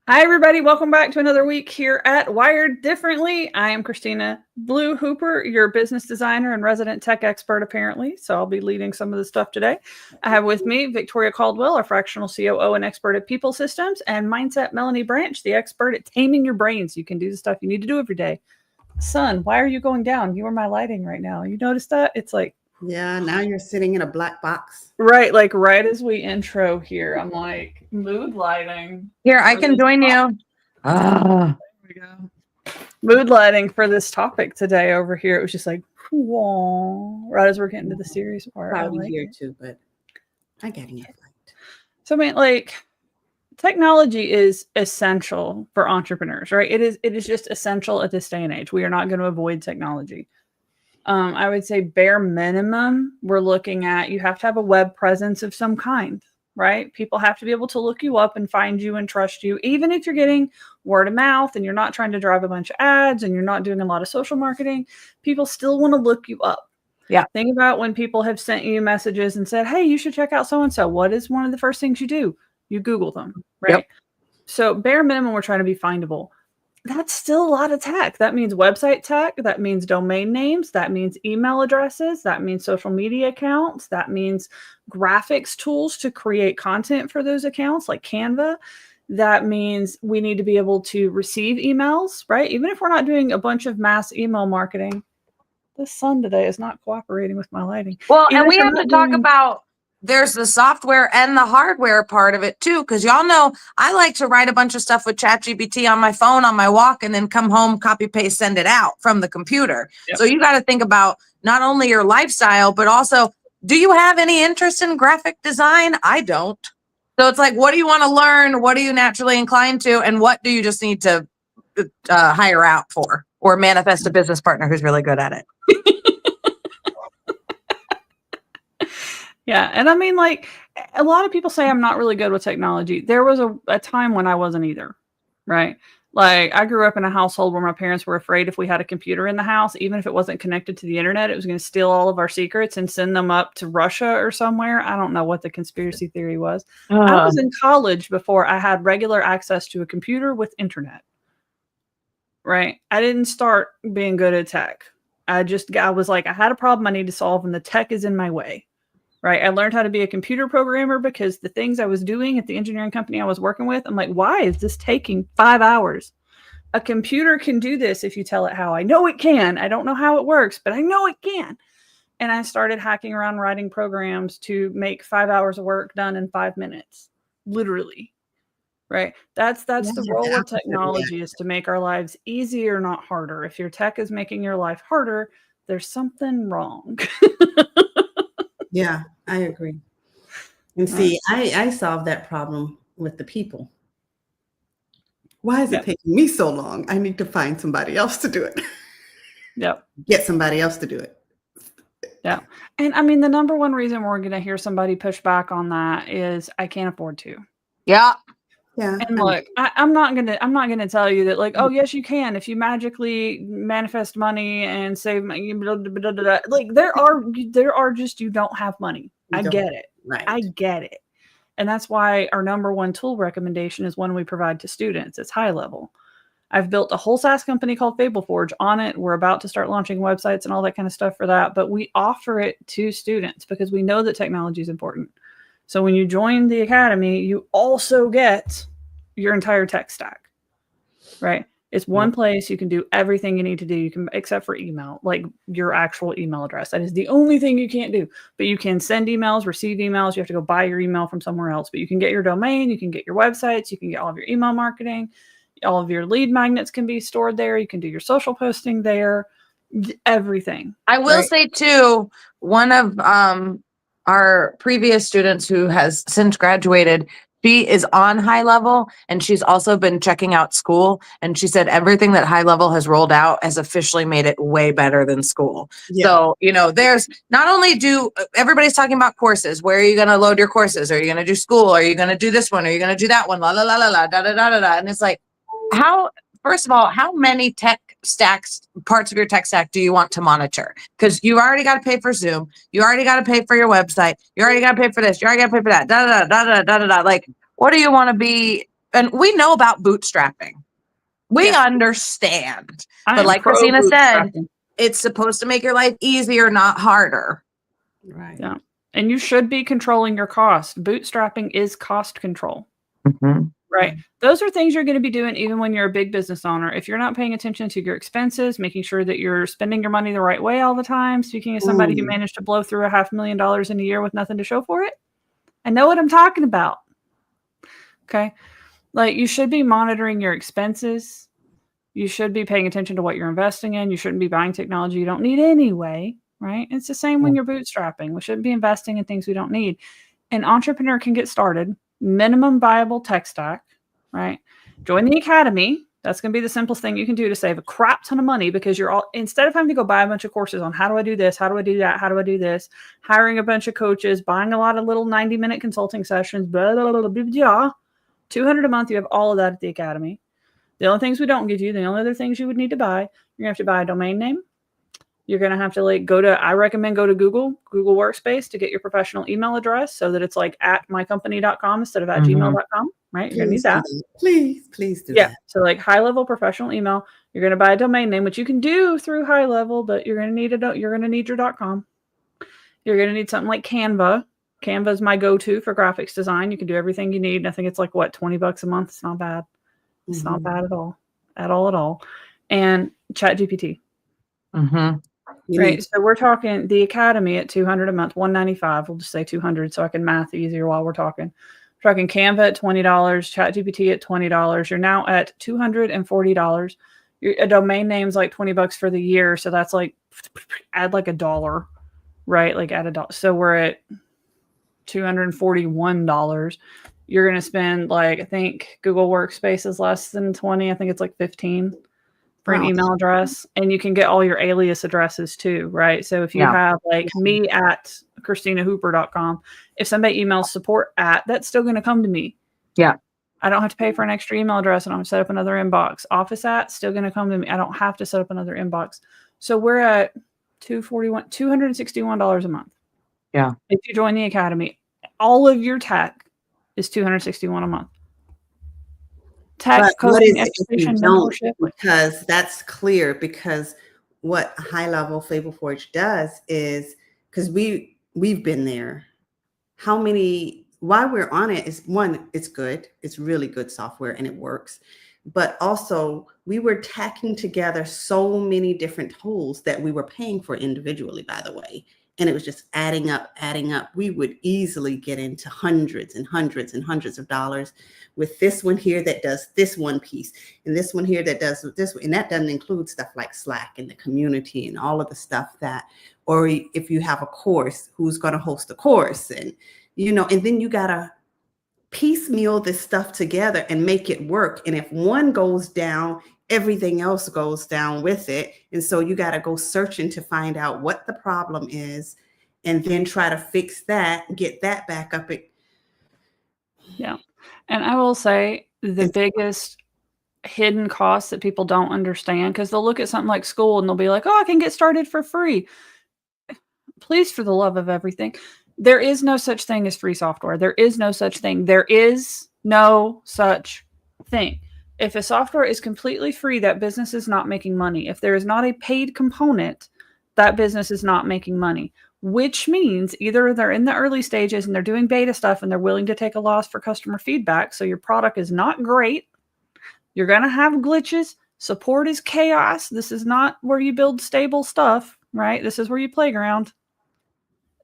Hi, everybody. Welcome back to another week here at Wired Differently. I am Christina Blue Hooper, your business designer and resident tech expert, apparently. So I'll be leading some of the stuff today. I have with me Victoria Caldwell, our fractional COO and expert at people systems, and Mindset Melanie Branch, the expert at taming your brain so you can do the stuff you need to do every day. Son, why are you going down? You are my lighting right now. You notice that? It's like, yeah, now you're sitting in a black box. right, like right as we intro here, I'm like, mood lighting. Here, I can join you. There we go. Mood lighting for this topic today over here. It was just like, whoa, right as we're getting to the serious part. Probably like here too, but I get it. So, I mean, like, technology is essential for entrepreneurs, right? It is just essential at this day and age. We are not going to avoid technology. I would say bare minimum, we're looking at you have to have a web presence of some kind, right? People have to be able to look you up and find you and trust you, even if you're getting word of mouth and you're not trying to drive a bunch of ads and you're not doing a lot of social marketing. People still want to look you up. Yeah. Think about when people have sent you messages and said, hey, you should check out so-and-so. What is one of the first things you do? You Google them, right? Yep. So bare minimum, we're trying to be findable. That's still a lot of tech. That means website tech. That means domain names. That means email addresses. That means social media accounts. That means graphics tools to create content for those accounts like Canva. That means we need to be able to receive emails, right? Even if we're not doing a bunch of mass email marketing. The sun today is not cooperating with my lighting. Well, and we have to talk about there's the software and the hardware part of it too, because y'all know I like to write a bunch of stuff with ChatGPT on my phone on my walk and then come home, copy, paste, send it out from the computer. Yep. So you got to think about not only your lifestyle, but also, do you have any interest in graphic design? I don't. So it's like, what do you want to learn? What are you naturally inclined to? And what do you just need to hire out for or manifest a business partner who's really good at it? Yeah. And I mean, like, a lot of people say I'm not really good with technology. There was a time when I wasn't either, right? Like, I grew up in a household where my parents were afraid if we had a computer in the house, even if it wasn't connected to the internet, it was going to steal all of our secrets and send them up to Russia or somewhere. I don't know what the conspiracy theory was. I was in college before I had regular access to a computer with internet, right? I didn't start being good at tech. I was like, I had a problem I need to solve and the tech is in my way. Right. I learned how to be a computer programmer because the things I was doing at the engineering company I was working with, I'm like, why is this taking 5 hours? A computer can do this if you tell it how. I know it can. I don't know how it works, but I know it can. And I started hacking around writing programs to make 5 hours of work done in 5 minutes, literally. Right. That's the role of technology, is to make our lives easier, not harder. If your tech is making your life harder, there's something wrong. Yeah, I agree. And see, I solved that problem with the people. Why is it taking me so long? I need to find somebody else to do it. Yep. Get somebody else to do it. Yeah. And I mean, the number one reason we're going to hear somebody push back on that is I can't afford to. Yeah. Yeah. And look, I'm not gonna tell you that, like, oh yes, you can if you magically manifest money and save money. Like, there are just, you don't have money. I get it. Right. I get it. And that's why our number one tool recommendation is one we provide to students. It's high level. I've built a whole SaaS company called FableForge. On it, we're about to start launching websites and all that kind of stuff for that. But we offer it to students because we know that technology is important. So when you join the academy, you also get your entire tech stack, right? It's one place you can do everything you need to do. You can, except for email, like your actual email address. That is the only thing you can't do. But you can send emails, receive emails. You have to go buy your email from somewhere else. But you can get your domain. You can get your websites. You can get all of your email marketing. All of your lead magnets can be stored there. You can do your social posting there. Everything. I will say too, one of our previous students who has since graduated, she is on High Level and she's also been checking out school. And she said everything that High Level has rolled out has officially made it way better than school. Yeah. So, you know, there's not only everybody's talking about courses. Where are you going to load your courses? Are you going to do school? Are you going to do this one? Are you going to do that one? La, la, la, la, la, da, da, da, da, da. And it's like, first of all, how many parts of your tech stack do you want to monitor? Because you already got to pay for Zoom. You already got to pay for your website. You already got to pay for this. You already got to pay for that. Da, da, da, da, da, da, da. Like, what do you want to be and we know about bootstrapping. We Yeah. understand. I But am like pro Christina said, bootstrapping. it's supposed to make your life easier, not harder. Right. Yeah. And you should be controlling your cost. Bootstrapping is cost control. Right. Those are things you're going to be doing even when you're a big business owner. If you're not paying attention to your expenses, making sure that you're spending your money the right way all the time. Speaking of somebody who managed to blow through $500,000 in a year with nothing to show for it, I know what I'm talking about. Okay. Like, you should be monitoring your expenses. You should be paying attention to what you're investing in. You shouldn't be buying technology you don't need anyway. Right. It's the same when you're bootstrapping. We shouldn't be investing in things we don't need. An entrepreneur can get started. Minimum viable tech stack, right? Join the academy. That's going to be the simplest thing you can do to save a crap ton of money, because you're all, instead of having to go buy a bunch of courses on how do I do this, how do I do that, how do I do this, hiring a bunch of coaches, buying a lot of little 90-minute consulting sessions, blah, blah, blah, blah, blah, $200 a month. You have all of that at the academy. The only things we don't give you, the only other things you would need to buy, you're going to have to buy a domain name. You're going to have to I recommend go to Google Workspace to get your professional email address so that it's like at mycompany.com instead of at gmail.com, right? You're going to need that. Please do that. So like high level professional email, you're going to buy a domain name, which you can do through high level, but you're going to need your .com. You're going to need something like Canva. Canva is my go-to for graphics design. You can do everything you need. I think it's like $20 a month. It's not bad. It's not bad at all. At all. And ChatGPT. Right. So we're talking the academy at $200 a month, $195. We'll just say 200 so I can math easier while we're talking. We're talking Canva at $20, ChatGPT at $20. You're now at $240. A domain name's like $20 for the year. So that's like, add like $1, right? Like add $1. So we're at $241. You're going to spend like, I think Google Workspace is less than 20. I think it's like 15 for an email address, and you can get all your alias addresses too, right? So if you have like me at ChristinaHooper.com, if somebody emails support at, that's still going to come to me. Yeah. I don't have to pay for an extra email address. I don't have to set up another inbox. Office at, still going to come to me. I don't have to set up another inbox. So we're at $261 a month. Yeah. If you join the academy, all of your tech is $261 a month. Tax coding, education, mentorship. Because that's clear, because what High Level Fable Forge does is, because we've been there. Why we're on it is, one, it's good. It's really good software and it works. But also we were tacking together so many different tools that we were paying for individually, by the way. And it was just adding up. We would easily get into hundreds and hundreds and hundreds of dollars with this one here that does this one piece, and this one here that does this. And that doesn't include stuff like Slack and the community and all of the stuff that, or if you have a course, who's going to host the course, and, and then you got to piecemeal this stuff together and make it work. And if one goes down, everything else goes down with it. And so you got to go searching to find out what the problem is, and then try to fix that, get that back up. Yeah. And I will say the biggest hidden costs that people don't understand, because they'll look at something like school and they'll be like, oh, I can get started for free. Please, for the love of everything, there is no such thing as free software. There is no such thing. There is no such thing. If a software is completely free, that business is not making money. If there is not a paid component, that business is not making money, which means either they're in the early stages and they're doing beta stuff and they're willing to take a loss for customer feedback. So your product is not great. You're going to have glitches. Support is chaos. This is not where you build stable stuff, right? This is where you playground.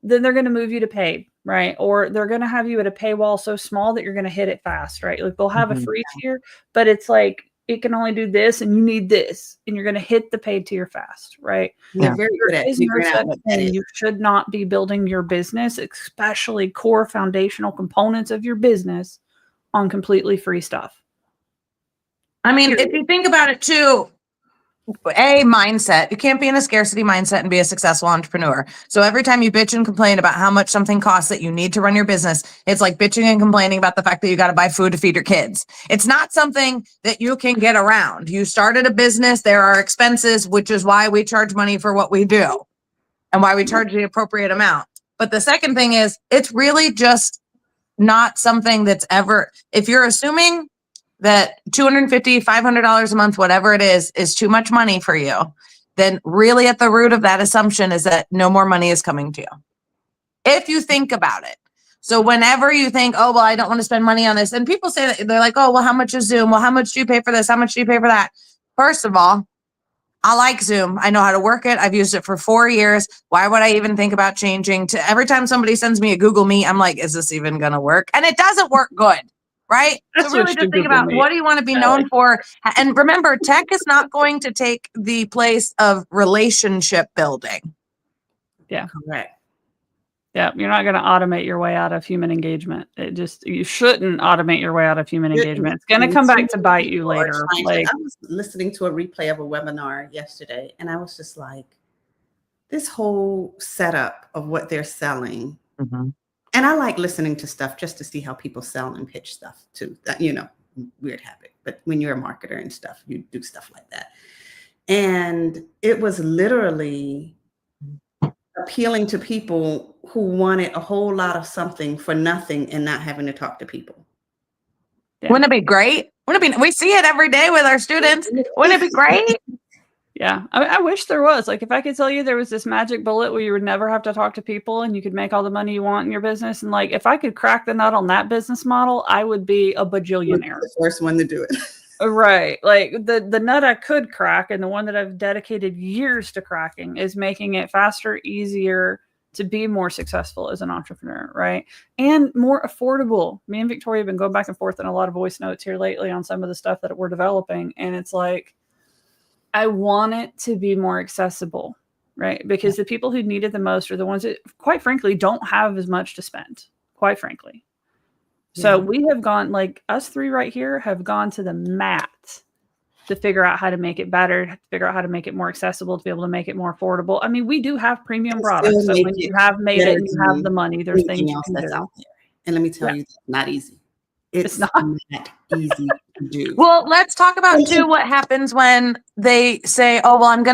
Then they're going to move you to paid, right? Or they're going to have you at a paywall so small that you're going to hit it fast, right? Like they'll have a free tier, but it's like, it can only do this and you need this, and you're going to hit the paid tier fast, right? Yeah. There is no such thing. You should not be building your business, especially core foundational components of your business, on completely free stuff. I mean, if you think about it too, mindset. You can't be in a scarcity mindset and be a successful entrepreneur. So every time you bitch and complain about how much something costs that you need to run your business, it's like bitching and complaining about the fact that you got to buy food to feed your kids. It's not something that you can get around. You started a business, there are expenses, which is why we charge money for what we do and why we charge the appropriate amount. But the second thing is, it's really just not something that's ever, if you're assuming that $250, $500 a month, whatever it is too much money for you, then really at the root of that assumption is that no more money is coming to you. If you think about it. So whenever you think, oh, well, I don't want to spend money on this. And people say that, they're like, oh, well, how much is Zoom? Well, how much do you pay for this? How much do you pay for that? First of all, I like Zoom. I know how to work it. I've used it for 4 years. Why would I even think about changing to every time somebody sends me a Google Meet, I'm like, is this even going to work? And it doesn't work good, right? So really just think about what do you want to be known for? And remember, tech is not going to take the place of relationship building. Yeah. Correct. Yeah, you're not going to automate your way out of human engagement. You shouldn't automate your way out of human engagement. It's going to come back to bite you later. I was listening to a replay of a webinar yesterday, and I was just like, this whole setup of what they're selling. Mm-hmm. And I like listening to stuff just to see how people sell and pitch stuff too. That, weird habit. But when you're a marketer and stuff, you do stuff like that. And it was literally appealing to people who wanted a whole lot of something for nothing and not having to talk to people. Yeah. Wouldn't it be great? We see it every day with our students. Wouldn't it be great? Yeah. I wish there was. Like, if I could tell you there was this magic bullet where you would never have to talk to people and you could make all the money you want in your business. And like, if I could crack the nut on that business model, I would be a bajillionaire. The first one to do it. Right. Like the nut I could crack, and the one that I've dedicated years to cracking, is making it faster, easier to be more successful as an entrepreneur, right? And more affordable. Me and Victoria have been going back and forth in a lot of voice notes here lately on some of the stuff that we're developing. And it's like, I want it to be more accessible, right? Because the people who need it the most are the ones that, quite frankly, don't have as much to spend, quite frankly. So we have gone, like us three right here have gone to the mat to figure out how to make it better, to figure out how to make it more accessible, to be able to make it more affordable. I mean, we do have premium products. So when you have made it and you have the money, there's things you can do. Out there. And let me tell you, it's not easy. It's not easy to do. Well, let's talk about too what happens when they say, oh, well, I'm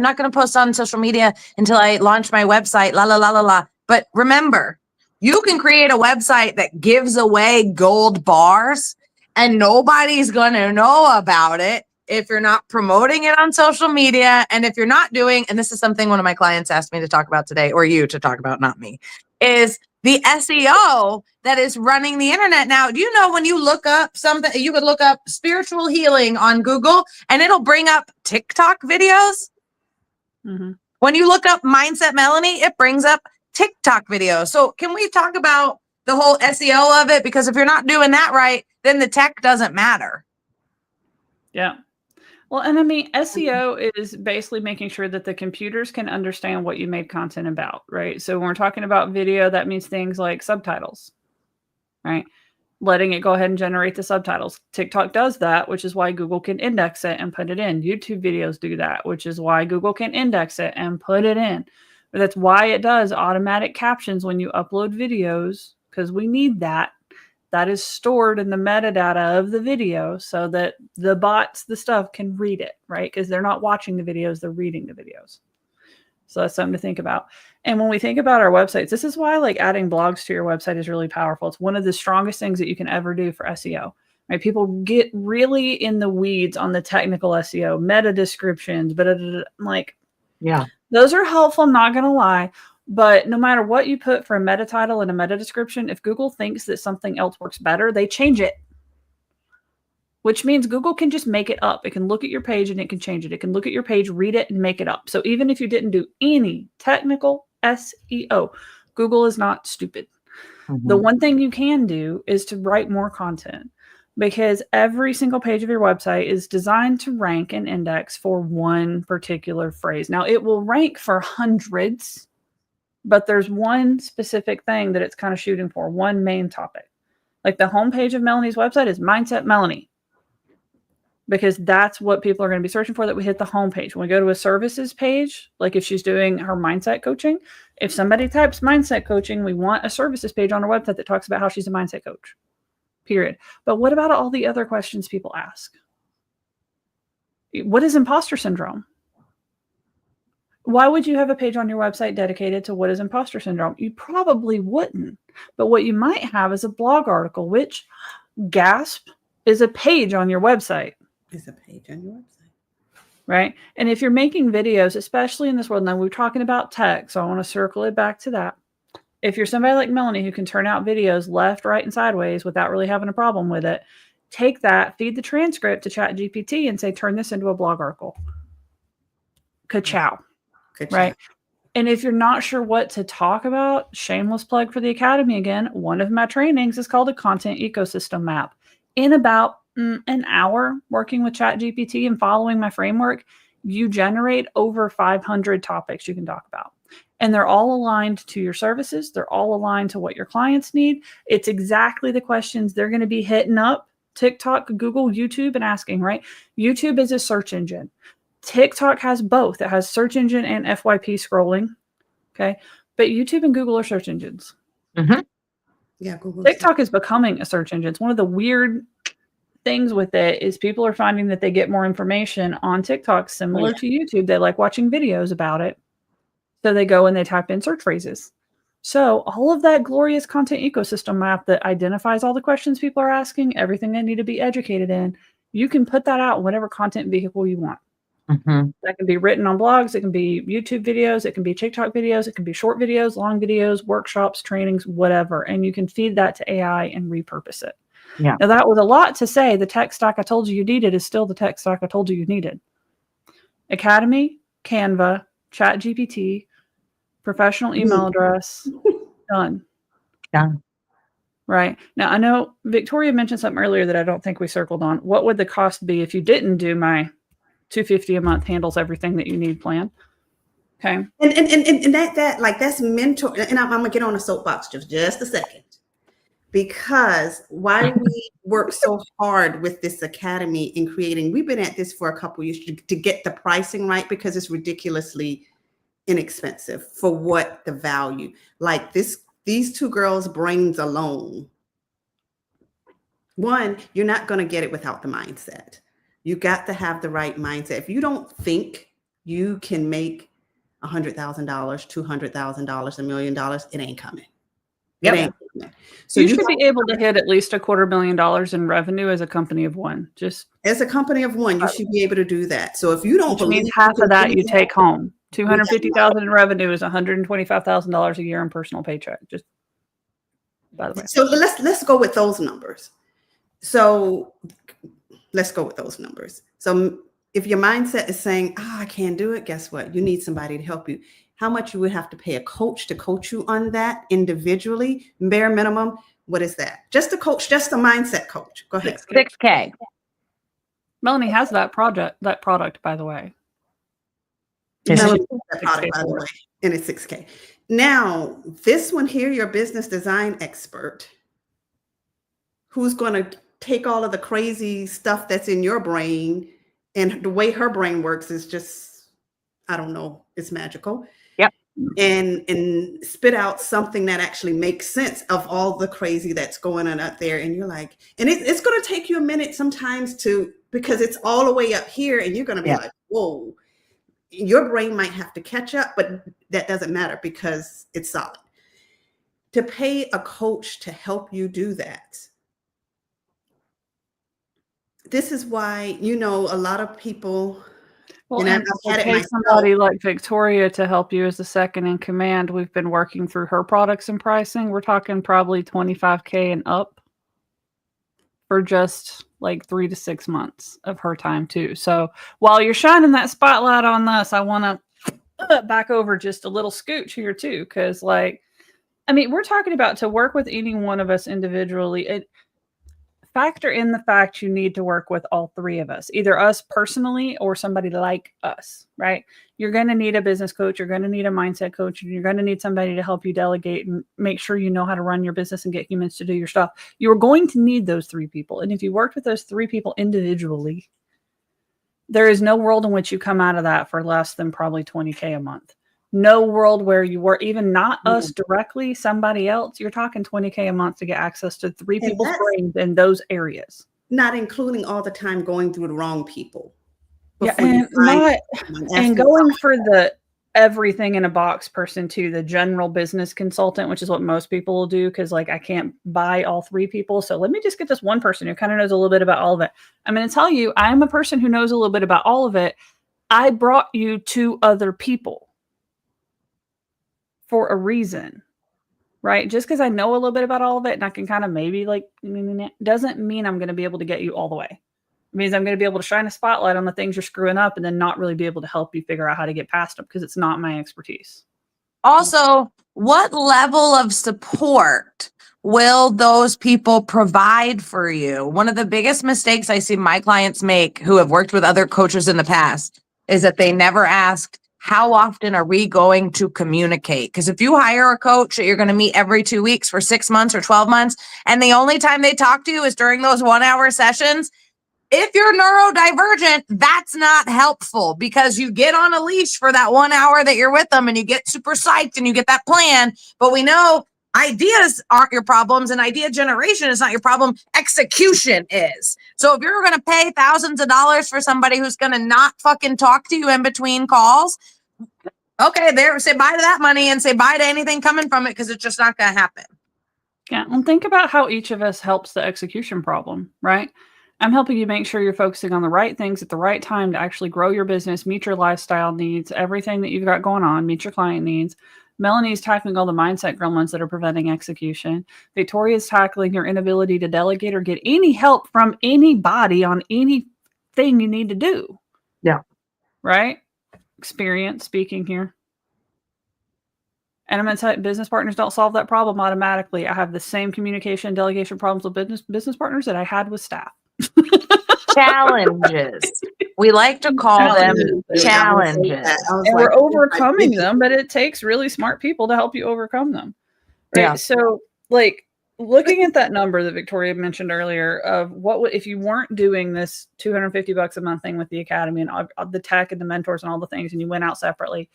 not going to post on social media until I launch my website, la, la, la, la, la. But remember, you can create a website that gives away gold bars and nobody's going to know about it if you're not promoting it on social media. And if you're not doing, and this is something one of my clients asked me to talk about today, or you to talk about, not me, is the SEO that is running the internet now. Do you know when you look up something, you could look up spiritual healing on Google and it'll bring up TikTok videos? Mm-hmm. When you look up Mindset Melanie, it brings up TikTok videos. So can we talk about the whole SEO of it? Because if you're not doing that right, then the tech doesn't matter. Yeah. Well, and I mean, SEO is basically making sure that the computers can understand what you made content about, right? So when we're talking about video, that means things like subtitles, right? Letting it go ahead and generate the subtitles. TikTok does that, which is why Google can index it and put it in. YouTube videos do that, which is why Google can index it and put it in. But that's why it does automatic captions when you upload videos, because we need that. That is stored in the metadata of the video so that the bots, the stuff, can read it, right? Because they're not watching the videos, they're reading the videos. So that's something to think about. And when we think about our websites, this is why like adding blogs to your website is really powerful. It's one of the strongest things that you can ever do for SEO. Right? People get really in the weeds on the technical SEO, meta descriptions, but like, yeah, those are helpful, I'm not going to lie. But no matter what you put for a meta title and a meta description, if Google thinks that something else works better, they change it. Which means Google can just make it up. It can look at your page and it can change it. It can look at your page, read it, and make it up. So even if you didn't do any technical SEO, Google is not stupid. Mm-hmm. The one thing you can do is to write more content, because every single page of your website is designed to rank and index for one particular phrase. Now, it will rank for hundreds, but there's one specific thing that it's kind of shooting for, one main topic. Like the homepage of Melanie's website is Mindset Melanie, because that's what people are going to be searching for, that we hit the homepage. When we go to a services page, like if she's doing her mindset coaching, if somebody types mindset coaching, we want a services page on her website that talks about how she's a mindset coach, period. But what about all the other questions people ask? What is imposter syndrome? Why would you have a page on your website dedicated to what is imposter syndrome? You probably wouldn't. But what you might have is a blog article, which, gasp, is a page on your website. It's a page on your website. Right. And if you're making videos, especially in this world, now we're talking about tech, so I want to circle it back to that. If you're somebody like Melanie who can turn out videos left, right, and sideways without really having a problem with it, take that, feed the transcript to ChatGPT and say, turn this into a blog article. Ka-chow. Right. And if you're not sure what to talk about, shameless plug for the Academy again, one of my trainings is called a content ecosystem map. In about an hour working with ChatGPT and following my framework, you generate over 500 topics you can talk about. And they're all aligned to your services. They're all aligned to what your clients need. It's exactly the questions they're going to be hitting up TikTok, Google, YouTube, and asking, right? YouTube is a search engine. TikTok has both. It has search engine and FYP scrolling. Okay. But YouTube and Google are search engines. Mm-hmm. Yeah, Google. TikTok is becoming a search engine. It's one of the weird things with it is people are finding that they get more information on TikTok similar to YouTube. They like watching videos about it. So they go and they type in search phrases. So all of that glorious content ecosystem map that identifies all the questions people are asking, everything they need to be educated in, you can put that out in whatever content vehicle you want. Mm-hmm. That can be written on blogs. It can be YouTube videos. It can be TikTok videos. It can be short videos, long videos, workshops, trainings, whatever. And you can feed that to AI and repurpose it. Yeah. Now that was a lot to say. The tech stack I told you needed is still the tech stack I told you needed. Academy, Canva, ChatGPT, professional email address, done. Done. Right. Now I know Victoria mentioned something earlier that I don't think we circled on. What would the cost be if you didn't do my $250 a month handles everything that you need plan? Okay. And that like that's mentor. And I'm gonna get on a soapbox just a second, because why we work so hard with this academy in creating. We've been at this for a couple years to get the pricing right, because it's ridiculously inexpensive for what the value. Like these two girls' brains alone. One, you're not going to get it without the mindset. You got to have the right mindset. If you don't think you can make $100,000, $200,000, $1 million, it ain't coming. Yep. It ain't coming. So you should be able to hit at least $250,000 in revenue as a company of one. Just as a company of one, you should be able to do that. So if you don't believe, means half of that you take home. $250,000 in revenue is $125,000 a year in personal paycheck. Just by the way. So let's go with those numbers. So let's go with those numbers. So if your mindset is saying, I can't do it, guess what? You need somebody to help you. How much you would have to pay a coach to coach you on that individually, bare minimum? What is that? Just a coach, just a mindset coach. Go ahead. $6K. Melanie has that product, by the way. Melanie has that product, by the way, and it's $6K. Now, this one here, your business design expert, who's going to take all of the crazy stuff that's in your brain, and the way her brain works is just, I don't know, it's magical. Yep. And spit out something that actually makes sense of all the crazy that's going on out there. And you're like, and it's going to take you a minute sometimes because it's all the way up here, and you're going to be like, whoa, your brain might have to catch up, but that doesn't matter because it's solid. To pay a coach to help you do that. This is why, a lot of people. Well, and to pay somebody like Victoria to help you as the second in command, we've been working through her products and pricing. We're talking probably $25K and up for just like 3 to 6 months of her time too. So while you're shining that spotlight on us, I want to back over just a little scooch here too. Cause we're talking about to work with any one of us individually. Factor in the fact you need to work with all three of us, either us personally or somebody like us, right? You're going to need a business coach. You're going to need a mindset coach. And you're going to need somebody to help you delegate and make sure you know how to run your business and get humans to do your stuff. You're going to need those three people. And if you worked with those three people individually, there is no world in which you come out of that for less than probably $20K a month. No world where you were, even not us directly, somebody else, you're talking $20K a month to get access to three people's brains in those areas. Not including all the time going through the wrong people. Yeah, and going for the everything in a box person to the general business consultant, which is what most people will do. Cause like I can't buy all three people. So let me just get this one person who kind of knows a little bit about all of it. I'm going to tell you, I'm a person who knows a little bit about all of it. I brought you two other people for a reason, right? Just because I know a little bit about all of it and I can kind of maybe like, doesn't mean I'm going to be able to get you all the way. It means I'm going to be able to shine a spotlight on the things you're screwing up and then not really be able to help you figure out how to get past them because it's not my expertise. Also, what level of support will those people provide for you? One of the biggest mistakes I see my clients make who have worked with other coaches in the past is that they never ask, how often are we going to communicate? Because if you hire a coach that you're going to meet every 2 weeks for 6 months or 12 months, and the only time they talk to you is during those 1 hour sessions, if you're neurodivergent, that's not helpful because you get on a leash for that 1 hour that you're with them and you get super psyched and you get that plan. But we know ideas aren't your problems and idea generation is not your problem. Execution is. So if you're going to pay thousands of dollars for somebody who's going to not fucking talk to you in between calls, okay, there, say bye to that money and say bye to anything coming from it because it's just not going to happen. Yeah. And think about how each of us helps the execution problem, right? I'm helping you make sure you're focusing on the right things at the right time to actually grow your business, meet your lifestyle needs, everything that you've got going on, meet your client needs. Melanie's tackling all the mindset gremlins that are preventing execution. Victoria's tackling your inability to delegate or get any help from anybody on anything you need to do. Yeah. Right? Experience speaking here. And I'm going to tell you, business partners don't solve that problem automatically. I have the same communication and delegation problems with business partners that I had with staff. Challenges. We like to call them challenges. And we're overcoming them, but it takes really smart people to help you overcome them. Right. Yeah. So like looking at that number that Victoria mentioned earlier of what if you weren't doing this $250 a month thing with the academy and the tech and the mentors and all the things, and you went out separately,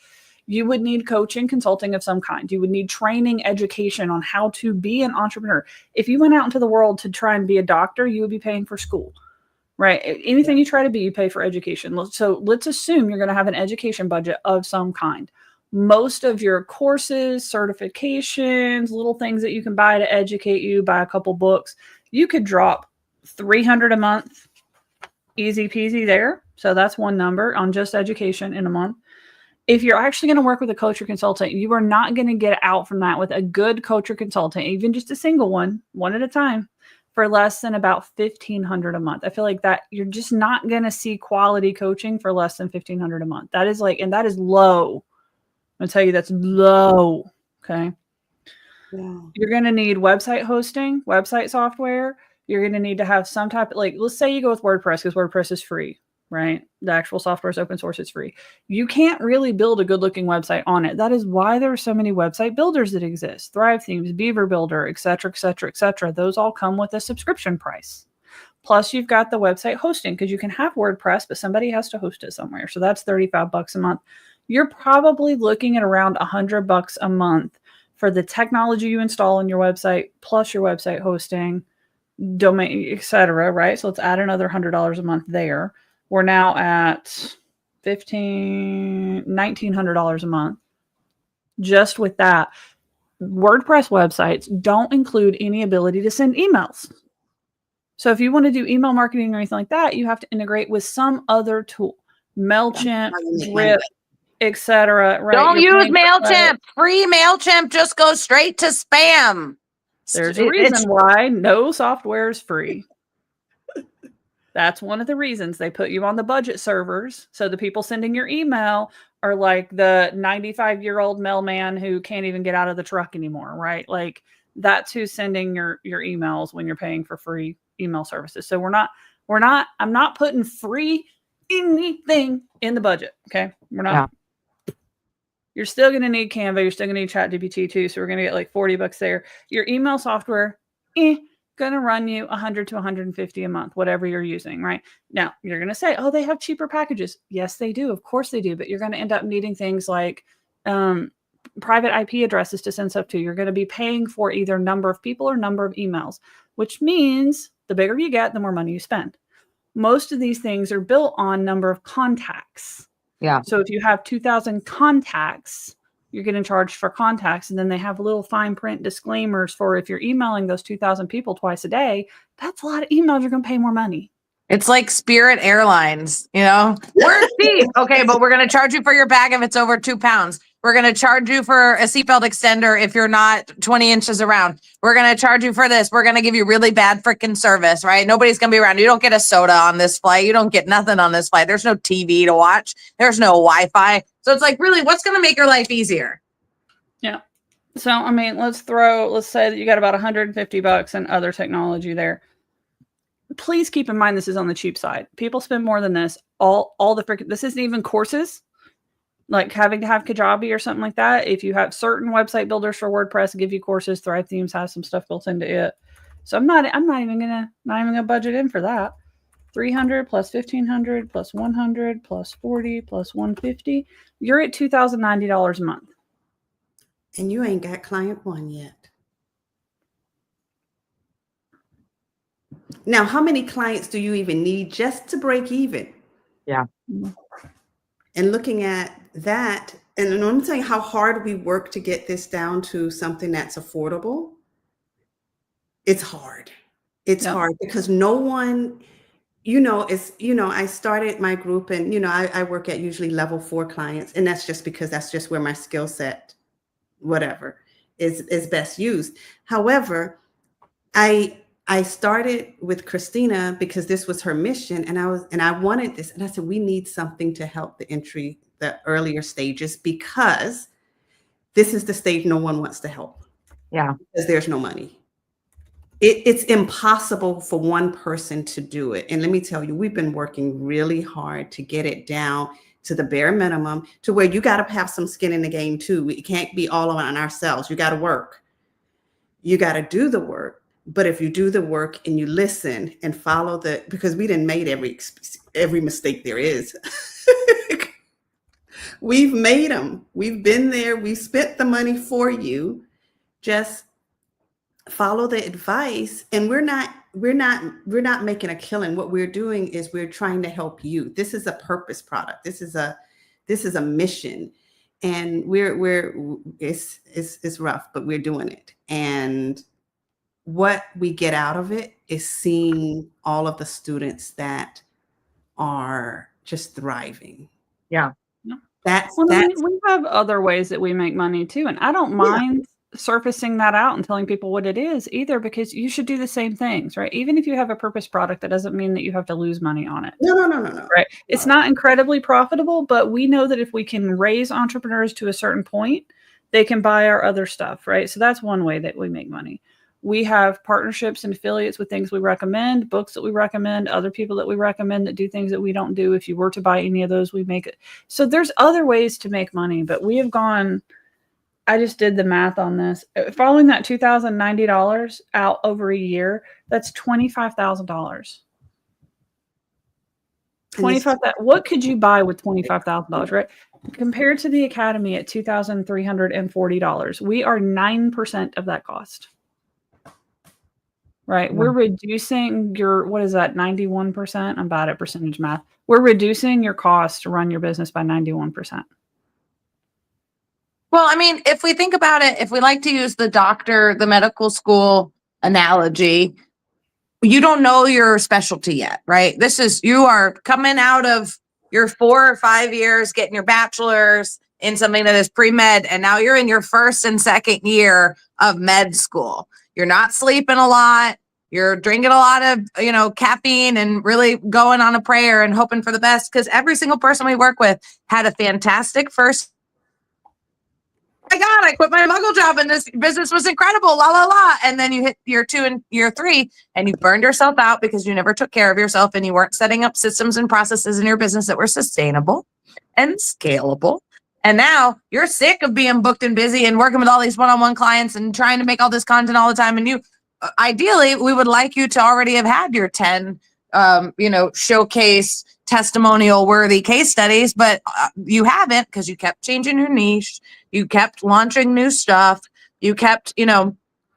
you would need coaching, consulting of some kind. You would need training, education on how to be an entrepreneur. If you went out into the world to try and be a doctor, you would be paying for school, right? Anything you try to be, you pay for education. So let's assume you're going to have an education budget of some kind. Most of your courses, certifications, little things that you can buy to educate you, buy a couple books, you could drop $300 a month, easy peasy there. So that's one number on just education in a month. If you're actually going to work with a coach or consultant, you are not going to get out from that with a good coach or consultant, even just a single one at a time, for less than about $1,500 a month. I feel like that you're just not going to see quality coaching for less than $1,500 a month. That is and that is low. I'm going to tell you that's low. Okay. Yeah. You're going to need website hosting, website software. You're going to need to have some type of, let's say you go with WordPress because WordPress is free. Right? The actual software is open source. It's free. You can't really build a good looking website on it. That is why there are so many website builders that exist. Thrive Themes, Beaver Builder, et cetera, et cetera, et cetera. Those all come with a subscription price. Plus you've got the website hosting because you can have WordPress, but somebody has to host it somewhere. So that's $35 a month. You're probably looking at around $100 a month for the technology you install on your website, plus your website hosting, domain, et cetera, right? So let's add another $100 a month there. We're now at $1,900 a month. Just with that, WordPress websites don't include any ability to send emails. So if you want to do email marketing or anything like that, you have to integrate with some other tool, MailChimp, Drip, etc. Right? Don't use MailChimp. Free MailChimp just goes straight to spam. There's a reason why no software is free. That's one of the reasons they put you on the budget servers. So the people sending your email are like the 95-year-old mailman who can't even get out of the truck anymore, right? Like that's who's sending your emails when you're paying for free email services. So I'm not putting free anything in the budget. Okay. We're not. Yeah. You're still going to need Canva. You're still going to need ChatGPT too. So we're going to get like $40 there. Your email software, going to run you $100 to $150 a month, whatever you're using, right? Now, you're going to say, oh, they have cheaper packages. Yes, they do. Of course they do. But you're going to end up needing things like private IP addresses to send stuff to. You're going to be paying for either number of people or number of emails, which means the bigger you get, the more money you spend. Most of these things are built on number of contacts. Yeah. So if you have 2,000 contacts, you're getting charged for contacts. And then they have little fine print disclaimers for if you're emailing those 2,000 people twice a day, that's a lot of emails. You're going to pay more money. It's like Spirit Airlines, we're cheap. Okay, but we're going to charge you for your bag if it's over 2 pounds. We're going to charge you for a seatbelt extender if you're not 20 inches around. We're going to charge you for this. We're going to give you really bad freaking service, right? Nobody's going to be around. You don't get a soda on this flight. You don't get nothing on this flight. There's no TV to watch. There's no Wi-Fi. So it's like, really, what's going to make your life easier? Yeah. So, I mean, let's say that you got about $150 in other technology there. Please keep in mind, this is on the cheap side. People spend more than this. This isn't even courses, like having to have Kajabi or something like that. If you have certain website builders for WordPress, give you courses. Thrive Themes has some stuff built into it. So I'm not even gonna budget in for that. 300 plus 1,500 plus 100 plus 40 plus 150. You're at $2,090 a month. And you ain't got client one yet. Now, how many clients do you even need just to break even? Yeah. And looking at that, and I'm saying how hard we work to get this down to something that's affordable. It's hard. It's hard because no one, I started my group and, I work at usually level 4 clients. And that's just because that's just where my skill set, whatever, is best used. However, I started with Christina because this was her mission, and I wanted this, and I said, we need something to help the earlier stages, because this is the stage no one wants to help. Yeah. Because there's no money. It's impossible for one person to do it. And let me tell you, we've been working really hard to get it down to the bare minimum, to where you got to have some skin in the game too. It can't be all on ourselves. You got to work. You got to do the work. But if you do the work and you listen and follow because we didn't made every mistake there is. We've made them. We've been there. We've spent the money for you. Just follow the advice. And we're not making a killing. What we're doing is we're trying to help you. This is a purpose product. This is a mission. And it's rough, but we're doing it. And what we get out of it is seeing all of the students that are just thriving. Yeah. We have other ways that we make money too. And I don't mind surfacing that out and telling people what it is either, because you should do the same things, right? Even if you have a purpose product, that doesn't mean that you have to lose money on it. No. Right. It's not incredibly profitable, but we know that if we can raise entrepreneurs to a certain point, they can buy our other stuff, right? So that's one way that we make money. We have partnerships and affiliates with things we recommend, books that we recommend, other people that we recommend that do things that we don't do. If you were to buy any of those, we make it. So there's other ways to make money, but we have gone, I just did the math on this. Following that $2,090 out over a year, that's $25,000. What could you buy with $25,000, right? Compared to the Academy at $2,340, we are 9% of that cost. Right. We're reducing your, what is that, 91%? I'm bad at percentage math. We're reducing your cost to run your business by 91%. Well, I mean, if we think about it, if we like to use the medical school analogy, you don't know your specialty yet, right? You are coming out of your 4 or 5 years, getting your bachelor's in something that is pre-med, and now you're in your first and second year of med school. You're not sleeping a lot. You're drinking a lot of, caffeine and really going on a prayer and hoping for the best, because every single person we work with had a fantastic first. My God, I quit my muggle job and this business was incredible, la, la, la. And then you hit year 2 and year 3 and you burned yourself out because you never took care of yourself and you weren't setting up systems and processes in your business that were sustainable and scalable. And now you're sick of being booked and busy and working with all these one-on-one clients and trying to make all this content all the time. And ideally, we would like you to already have had your 10, showcase testimonial worthy case studies, but you haven't, because you kept changing your niche. You kept launching new stuff. You kept,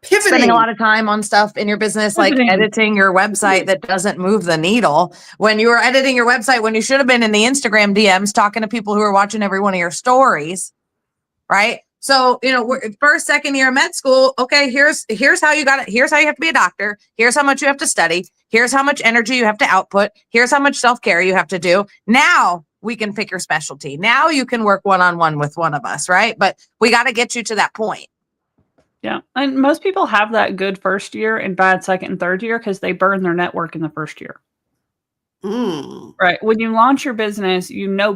spending a lot of time on stuff in your business, like editing your website that doesn't move the needle. When you were editing your website, when you should have been in the Instagram DMs talking to people who are watching every one of your stories, right? So, we're first, second year of med school. Okay, here's how you got it. Here's how you have to be a doctor. Here's how much you have to study. Here's how much energy you have to output. Here's how much self-care you have to do. Now we can pick your specialty. Now you can work one-on-one with one of us, right? But we got to get you to that point. Yeah. And most people have that good first year and bad second and third year because they burn their network in the first year. Right. When you launch your business,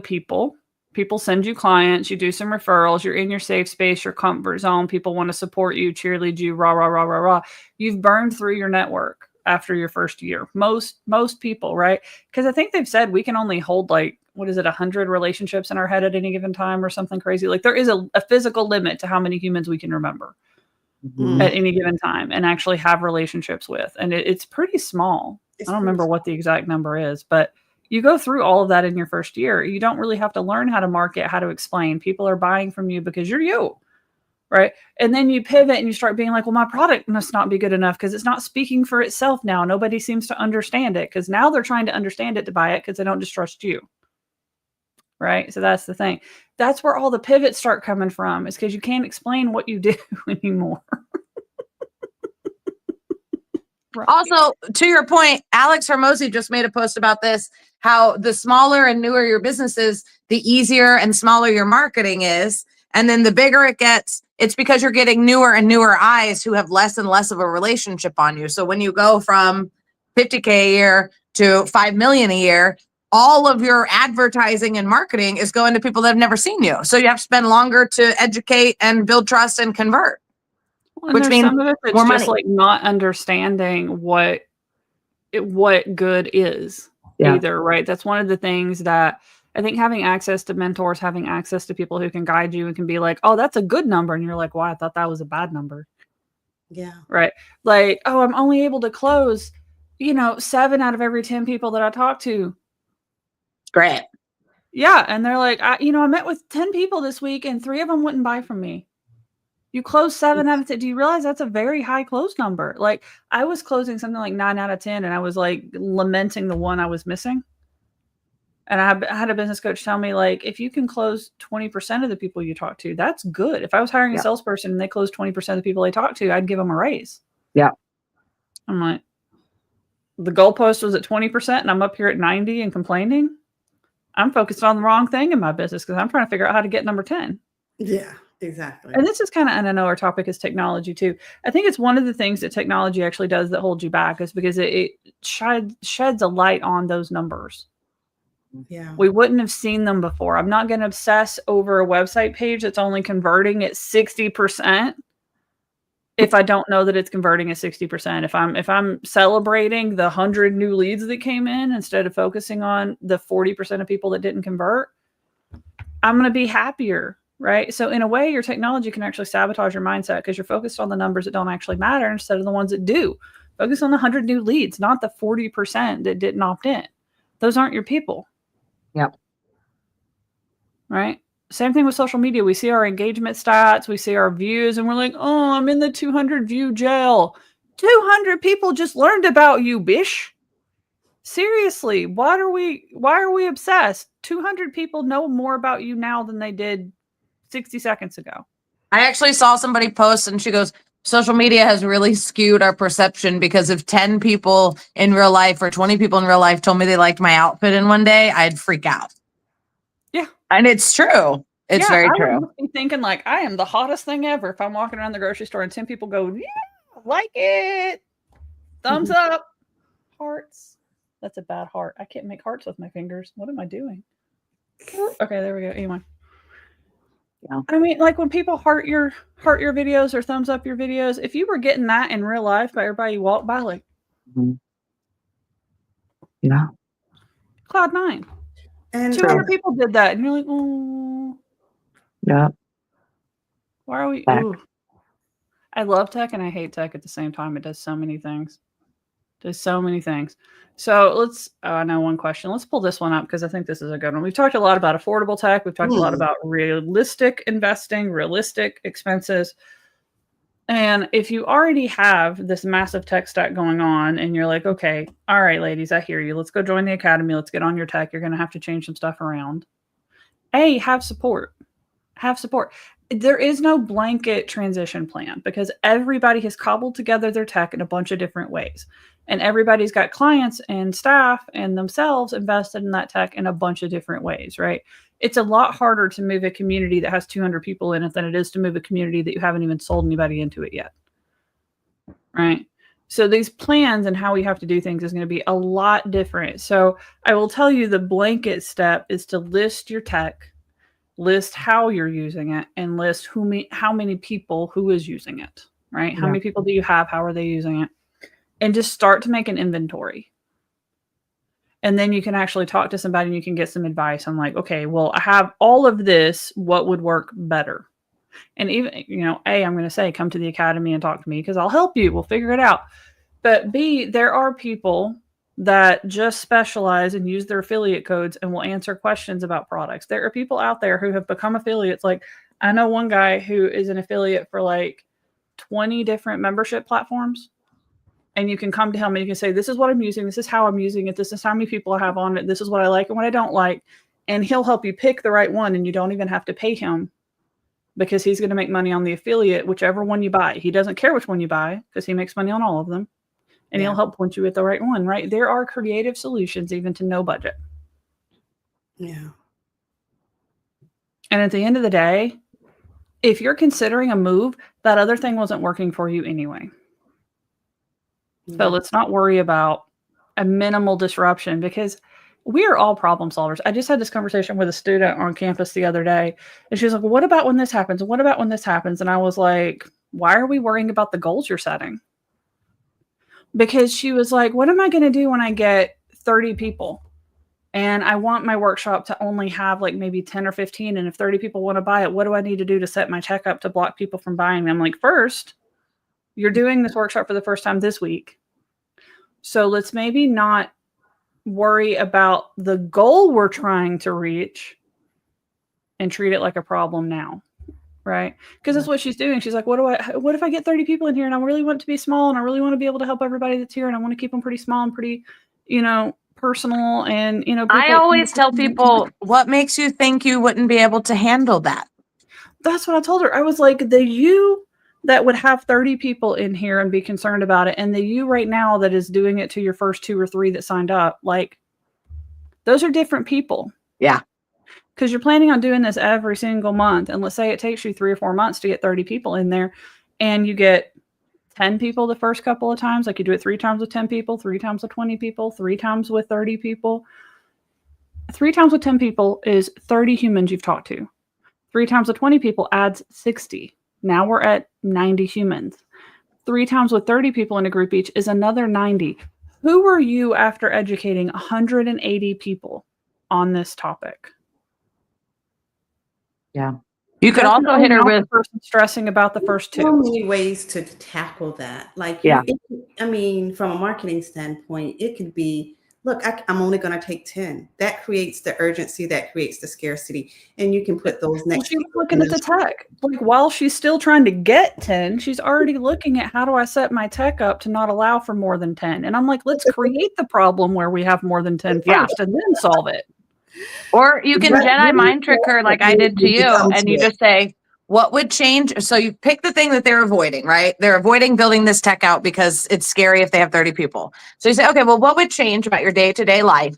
people. People send you clients, you do some referrals, you're in your safe space, your comfort zone. People want to support you, cheerlead you, rah, rah, rah, rah, rah. You've burned through your network after your first year. Most people, right? Because I think they've said we can only hold 100 relationships in our head at any given time or something crazy. Like there is a physical limit to how many humans we can remember at any given time and actually have relationships with. And it's pretty small. I don't remember what the exact number is, but you go through all of that in your first year. You don't really have to learn how to market, how to explain. People are buying from you because you're you, right? And then you pivot and you start being like, well, my product must not be good enough because it's not speaking for itself now. Nobody seems to understand it because now they're trying to understand it to buy it because they don't distrust you, right? So that's the thing. That's where all the pivots start coming from is because you can't explain what you do anymore. Right. Also, to your point, Alex Hermosi just made a post about this, how the smaller and newer your business is, the easier and smaller your marketing is. And then the bigger it gets, it's because you're getting newer and newer eyes who have less and less of a relationship on you. So when you go from 50K a year to 5 million a year, all of your advertising and marketing is going to people that have never seen you. So you have to spend longer to educate and build trust and convert. Well, which means some of it's just like not understanding what good is either, right? That's one of the things that I think having access to mentors, having access to people who can guide you and can be like, oh, that's a good number. And you're like, well, I thought that was a bad number. Yeah. Right. Like, oh, I'm only able to close, 7 out of every 10 people that I talk to. Great. Yeah. And they're like, I met with 10 people this week and 3 of them wouldn't buy from me. You close 7 out of 10. Do you realize that's a very high close number? Like I was closing something like 9 out of 10 and I was like lamenting the one I was missing. And I had a business coach tell me like, if you can close 20% of the people you talk to, that's good. If I was hiring a salesperson and they closed 20% of the people they talk to, I'd give them a raise. Yeah. I'm like, the goalpost was at 20% and I'm up here at 90 and complaining. I'm focused on the wrong thing in my business because I'm trying to figure out how to get number 10. Yeah. Exactly. And this is kind of, and I know our topic is technology too. I think it's one of the things that technology actually does that holds you back is because it sheds a light on those numbers. Yeah. We wouldn't have seen them before. I'm not going to obsess over a website page that's only converting at 60% if I don't know that it's converting at 60%. If I'm celebrating the 100 new leads that came in instead of focusing on the 40% of people that didn't convert, I'm going to be happier. Right. So in a way, your technology can actually sabotage your mindset because you're focused on the numbers that don't actually matter instead of the ones that do. Focus on the 100 new leads, not the 40% that didn't opt in. Those aren't your people. Yep. Right. Same thing with social media. We see our engagement stats, we see our views, and we're like, oh, I'm in the 200 view jail. 200 people just learned about you, bish. Seriously, why are we obsessed? 200 people know more about you now than they did 60 seconds ago. I actually saw somebody post and she goes, social media has really skewed our perception because if 10 people in real life or 20 people in real life told me they liked my outfit in one day, I'd freak out. Yeah. And it's true. It's very true. I would be thinking like I am the hottest thing ever if I'm walking around the grocery store and 10 people go, yeah, like it. Thumbs up. Hearts. That's a bad heart. I can't make hearts with my fingers. What am I doing? Okay, there we go. Anyway. Yeah. I mean, like when people heart your videos or thumbs up your videos, if you were getting that in real life by everybody you walk by, like, yeah, cloud 9. And 200 people did that, and you're like, oh, yeah. Why are we? Ooh. I love tech and I hate tech at the same time. It does so many things. So I know one question. Let's pull this one up because I think this is a good one. We've talked a lot about affordable tech. We've talked a lot about realistic investing, realistic expenses. And if you already have this massive tech stack going on and you're like, okay, all right, ladies, I hear you. Let's go join the academy. Let's get on your tech. You're going to have to change some stuff around. Have support. Have support. There is no blanket transition plan because everybody has cobbled together their tech in a bunch of different ways. And everybody's got clients and staff and themselves invested in that tech in a bunch of different ways, right? It's a lot harder to move a community that has 200 people in it than it is to move a community that you haven't even sold anybody into it yet, right? So these plans and how we have to do things is going to be a lot different. So I will tell you the blanket step is to list your tech, list how you're using it, and list how many people who is using it, right? How many people do you have? How are they using it? And just start to make an inventory. And then you can actually talk to somebody and you can get some advice on like, okay, well, I have all of this. What would work better? And even, I'm going to say, come to the academy and talk to me because I'll help you. We'll figure it out. But B, there are people that just specialize and use their affiliate codes and will answer questions about products. There are people out there who have become affiliates. Like I know one guy who is an affiliate for like 20 different membership platforms. And you can come to him and you can say, this is what I'm using. This is how I'm using it. This is how many people I have on it. This is what I like and what I don't like. And he'll help you pick the right one. And you don't even have to pay him because he's going to make money on the affiliate, whichever one you buy. He doesn't care which one you buy because he makes money on all of them. And he'll help point you at the right one, right? There are creative solutions even to no budget. Yeah. And at the end of the day, if you're considering a move, that other thing wasn't working for you anyway. So let's not worry about a minimal disruption because we are all problem solvers. I just had this conversation with a student on campus the other day, and she was like, well, what about when this happens? And what about when this happens? And I was like, why are we worrying about the goals you're setting? Because she was like, what am I going to do when I get 30 people? And I want my workshop to only have like maybe 10 or 15. And if 30 people want to buy it, what do I need to do to set my tech up to block people from buying them? Like, first, you're doing this workshop for the first time this week. So let's maybe not worry about the goal we're trying to reach and treat it like a problem now. Right. Because that's what she's doing. She's like, what if I get 30 people in here and I really want it to be small and I really want to be able to help everybody that's here and I want to keep them pretty small and pretty, personal and, I always tell people, what makes you think you wouldn't be able to handle that? That's what I told her. I was like, the you that would have 30 people in here and be concerned about it, and the you right now that is doing it to your first 2 or 3 that signed up, like, those are different people. Yeah. Because you're planning on doing this every single month. And let's say it takes you 3 or 4 months to get 30 people in there, and you get 10 people the first couple of times. Like you do it 3 times with 10 people, 3 times with 20 people, 3 times with 30 people. 3 times with 10 people is 30 humans you've talked to. 3 times with 20 people adds 60. Now we're at 90 humans. 3 times with 30 people in a group each is another 90. Who were you after educating 180 people on this topic? Yeah. You could also hit her with person stressing about the first 2. So many ways to tackle that. Like, from a marketing standpoint, it could be, look, I'm only going to take 10. That creates the urgency, that creates the scarcity. And you can put those next. She's looking at the tech. Like, while she's still trying to get 10, she's already looking at how do I set my tech up to not allow for more than 10. And I'm like, let's create the problem where we have more than 10 first and then solve it. Or you can Jedi mind trick her like I did to you, and you just say, what would change? So you pick the thing that they're avoiding, right? They're avoiding building this tech out because it's scary if they have 30 people. So you say, okay, well, what would change about your day-to-day life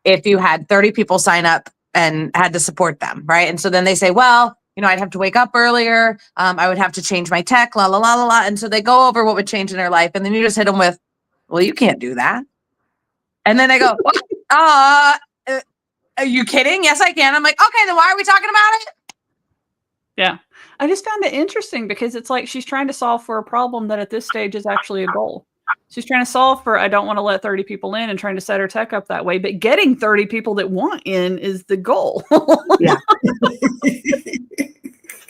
if you had 30 people sign up and had to support them, right? And so then they say, well, I'd have to wake up earlier. I would have to change my tech, la, la, la, la, la. And so they go over what would change in their life. And then you just hit them with, well, you can't do that. And then they go, are you kidding? Yes, I can. I'm like, okay, then why are we talking about it? Yeah. I just found it interesting because it's like she's trying to solve for a problem that at this stage is actually a goal. She's trying to solve for, I don't want to let 30 people in and trying to set her tech up that way. But getting 30 people that want in is the goal. Yeah.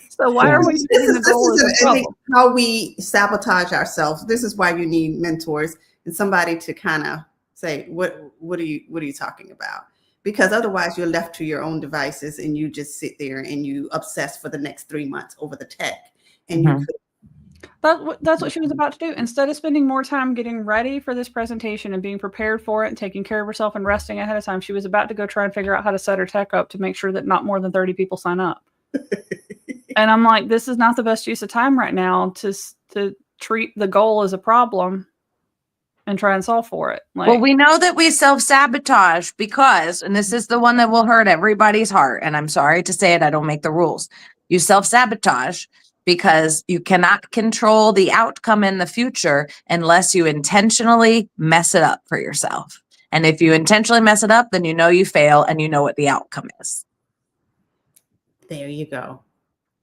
So why are we setting the goal as a problem? How we sabotage ourselves. This is why you need mentors and somebody to kind of say, what are you talking about? Because otherwise you're left to your own devices and you just sit there and you obsess for the next 3 months over the tech. And That's what she was about to do. Instead of spending more time getting ready for this presentation and being prepared for it and taking care of herself and resting ahead of time, she was about to go try and figure out how to set her tech up to make sure that not more than 30 people sign up. And I'm like, this is not the best use of time right now to treat the goal as a problem and try and solve for it. Well, we know that we self-sabotage because, and this is the one that will hurt everybody's heart, and I'm sorry to say it, I don't make the rules. You self-sabotage because you cannot control the outcome in the future unless you intentionally mess it up for yourself. And if you intentionally mess it up, then you know you fail and you know what the outcome is. There you go.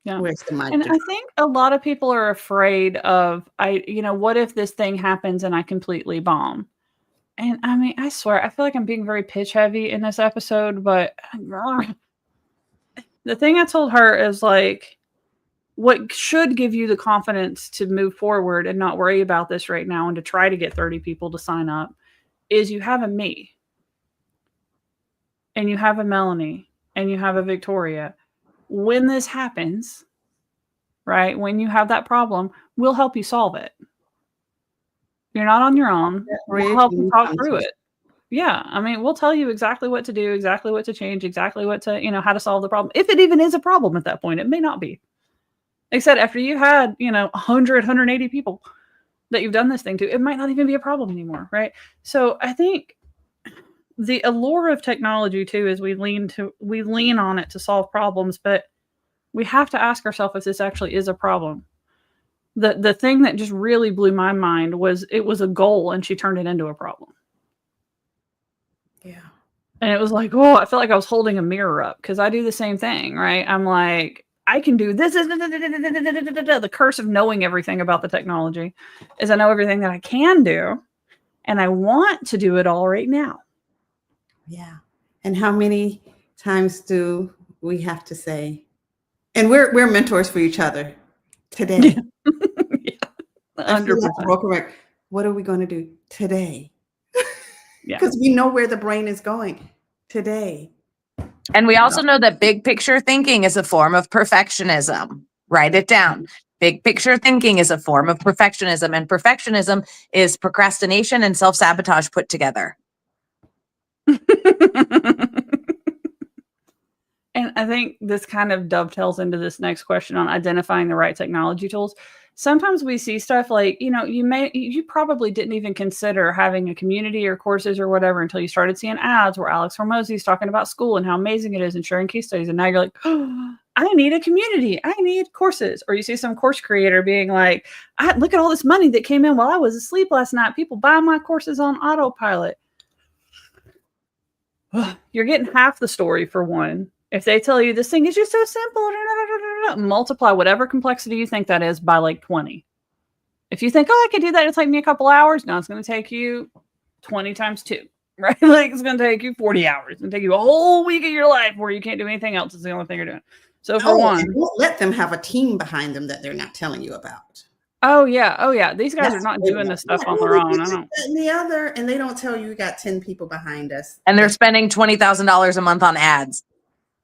Yeah. Where's the mic? And I think a lot of people are afraid of, what if this thing happens and I completely bomb? And I mean, I swear, I feel like I'm being very pitch heavy in this episode, but the thing I told her is like, what should give you the confidence to move forward and not worry about this right now and to try to get 30 people to sign up is you have a me and you have a Melanie and you have a Victoria. When this happens, right, when you have that problem, we'll help you solve it. You're not on your own. We'll help you talk through it. Yeah. I mean, we'll tell you exactly what to do, exactly what to change, exactly what to, how to solve the problem. If it even is a problem at that point, it may not be. Like I said, after you had, 100, 180 people that you've done this thing to, it might not even be a problem anymore, right? So I think the allure of technology too is we lean on it to solve problems, but we have to ask ourselves if this actually is a problem. The thing that just really blew my mind was it was a goal and she turned it into a problem. Yeah. And it was like, oh, I felt like I was holding a mirror up because I do the same thing, right? I'm like, I can do this. The curse of knowing everything about the technology is I know everything that I can do, and I want to do it all right now. Yeah. And how many times do we have to say, and we're mentors for each other today. Yeah, 100%. What are we going to do today? Yeah. Because we know where the brain is going today. And we also know that big picture thinking is a form of perfectionism. Write it down. Big picture thinking is a form of perfectionism, and perfectionism is procrastination and self-sabotage put together. And I think this kind of dovetails into this next question on identifying the right technology tools. Sometimes we see stuff like, you probably didn't even consider having a community or courses or whatever until you started seeing ads where Alex Hormozy is talking about school and how amazing it is and sharing case studies. And now you're like, oh, I need a community. I need courses. Or you see some course creator being like, look at all this money that came in while I was asleep last night. People buy my courses on autopilot. You're getting half the story for one. If they tell you this thing is just so simple, multiply whatever complexity you think that is by like 20. If you think, I could do that, it'll take me a couple hours. No, it's going to take you 20 times 2, right? Like it's going to take you 40 hours. It's going to take you a whole week of your life where you can't do anything else. It's the only thing you're doing. So for one, don't let them have a team behind them that they're not telling you about. Oh yeah. These guys are not doing this stuff on their own. And they don't tell you got 10 people behind us. And they're spending $20,000 a month on ads.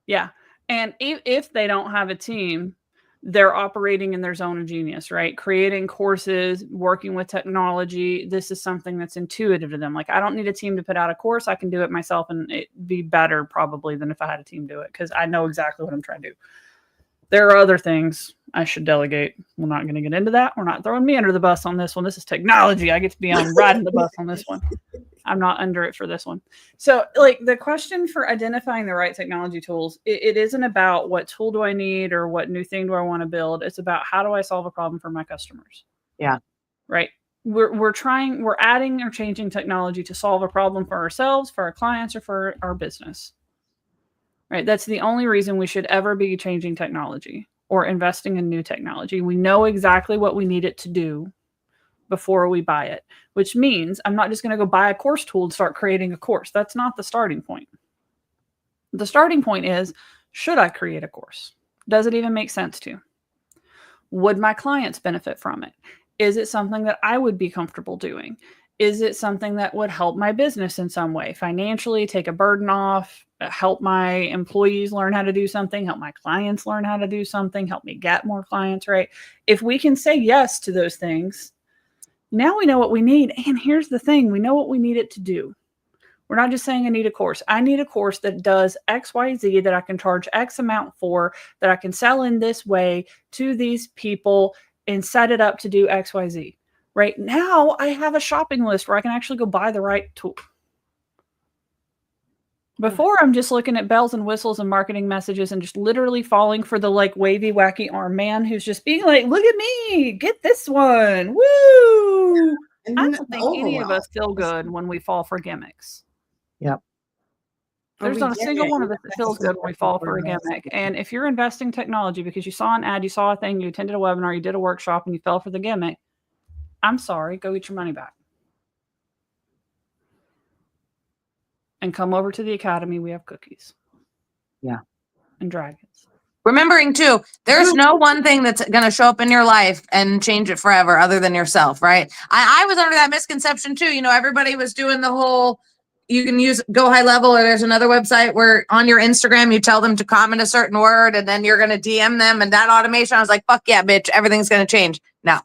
Yeah. And if they don't have a team, they're operating in their zone of genius, right? Creating courses, working with technology. This is something that's intuitive to them. Like, I don't need a team to put out a course. I can do it myself, and it'd be better probably than if I had a team do it because I know exactly what I'm trying to do. There are other things I should delegate. We're not going to get into that. We're not throwing me under the bus on this one. This is technology. I get to be on riding the bus on this one. I'm not under it for this one. So like the question for identifying the right technology tools, it isn't about what tool do I need or what new thing do I want to build. It's about how do I solve a problem for my customers? Yeah. Right. We're adding or changing technology to solve a problem for ourselves, for our clients, or for our business. Right. That's the only reason we should ever be changing technology or investing in new technology. We know exactly what we need it to do before we buy it, which means I'm not just going to go buy a course tool and start creating a course. That's not the starting point. The starting point is, should I create a course? Does it even make sense to? Would my clients benefit from it? Is it something that I would be comfortable doing? Is it something that would help my business in some way, financially, take a burden off, help my employees learn how to do something, help my clients learn how to do something, help me get more clients, right? If we can say yes to those things, now we know what we need. And here's the thing, we know what we need it to do. We're not just saying I need a course. I need a course that does X, Y, Z, that I can charge X amount for, that I can sell in this way to these people and set it up to do X, Y, Z. Right now, I have a shopping list where I can actually go buy the right tool. Before, I'm just looking at bells and whistles and marketing messages and just literally falling for the like wavy, wacky arm man who's just being like, look at me, get this one. Woo! And I then don't the think any of overwhelm. us feel good when we fall for gimmicks. Yep. There's we not a get single it. one of us that feels good when we fall for a gimmick. And if you're investing technology because you saw an ad, you saw a thing, you attended a webinar, you did a workshop, and you fell for the gimmick, I'm sorry, go get your money back. And come over to the academy. We have cookies. Yeah. And dragons. Remembering too, there's no one thing that's going to show up in your life and change it forever other than yourself, right? I was under that misconception too. You know, everybody was doing the whole, you can use Go High Level, or there's another website where on your Instagram, you tell them to comment a certain word and then you're going to DM them, and that automation. I was like, fuck yeah, bitch, everything's going to change. No.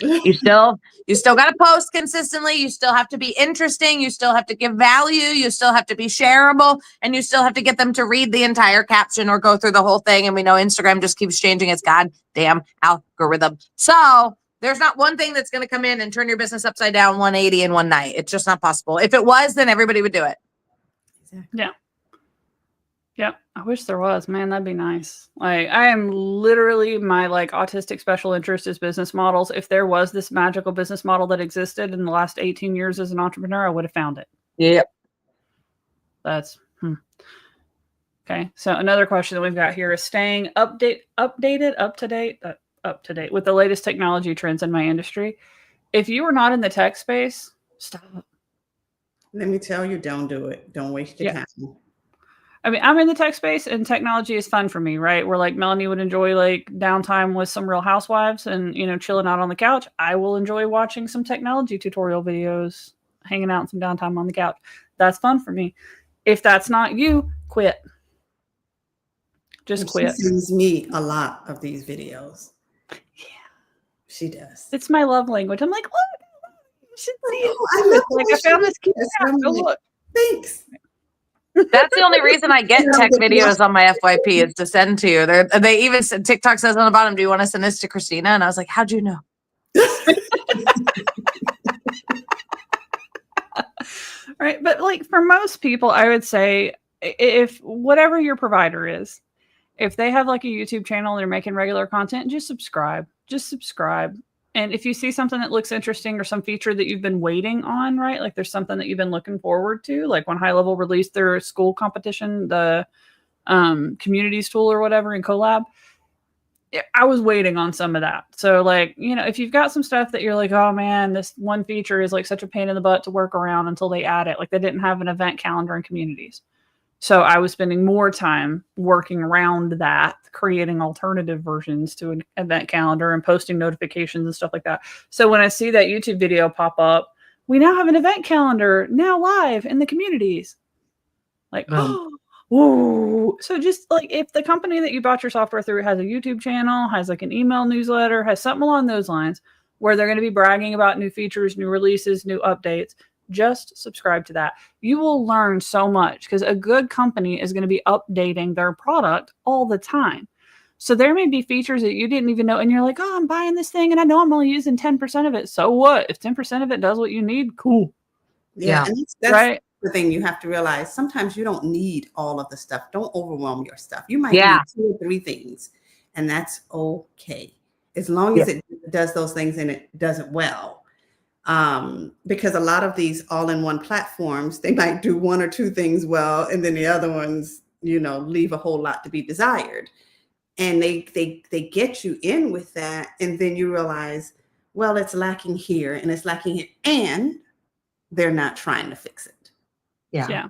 You still got to post consistently. You still have to be interesting. You still have to give value. You still have to be shareable, and you still have to get them to read the entire caption or go through the whole thing. And we know Instagram just keeps changing its goddamn algorithm. So there's not one thing that's going to come in and turn your business upside down 180 in one night. It's just not possible. If it was, then everybody would do it. Exactly. Yeah. Yep. I wish there was, man. That'd be nice. Like, I am literally, my like autistic special interest is business models. If there was this magical business model that existed in the last 18 years as an entrepreneur, I would have found it. Yep. That's okay. So another question that we've got here is staying up to date with the latest technology trends in my industry. If you are not in the tech space, stop. Let me tell you, don't do it. Don't waste your time. I mean, I'm in the tech space and technology is fun for me, right? Where like Melanie would enjoy like downtime with some Real Housewives and, you know, chilling out on the couch. I will enjoy watching some technology tutorial videos, hanging out some downtime on the couch. That's fun for me. If that's not you, quit. Just quit. She sends me a lot of these videos. Yeah, she does. It's my love language. I'm like, look, you should see it. I love like, I found this cute. Go like, look. Thanks. That's the only reason I get tech videos on my FYP is to send to you. They even said, TikTok says on the bottom, do you want to send this to Christina? And I was like, how'd you know? Right. But like for most people, I would say if whatever your provider is, if they have like a YouTube channel and they're making regular content, just subscribe. Just subscribe. And if you see something that looks interesting or some feature that you've been waiting on, right? Like there's something that you've been looking forward to, like when High Level released their school competition, the communities tool or whatever in collab, I was waiting on some of that. So like, you know, if you've got some stuff that you're like, oh man, this one feature is like such a pain in the butt to work around until they add it. Like they didn't have an event calendar in communities. So I was spending more time working around that, creating alternative versions to an event calendar and posting notifications and stuff like that. So when I see that YouTube video pop up, we now have an event calendar now live in the communities. Like, oh, whoa. So just like if the company that you bought your software through has a YouTube channel, has like an email newsletter, has something along those lines where they're going to be bragging about new features, new releases, new updates, just subscribe to that. You will learn so much because a good company is going to be updating their product all the time. So there may be features that you didn't even know, and you're like, oh, I'm buying this thing and I know I'm only using 10% of it. So what? If 10% of it does what you need, cool. Yeah. And that's right. The thing you have to realize. Sometimes you don't need all of the stuff. Don't overwhelm your stuff. You might need 2 or 3 things, and that's okay. As long as it does those things and it does it well. Because a lot of these all-in-one platforms, they might do 1 or 2 things well, and then the other ones, you know, leave a whole lot to be desired. And they get you in with that, and then you realize, well, it's lacking here and it's lacking here, and they're not trying to fix it. Yeah.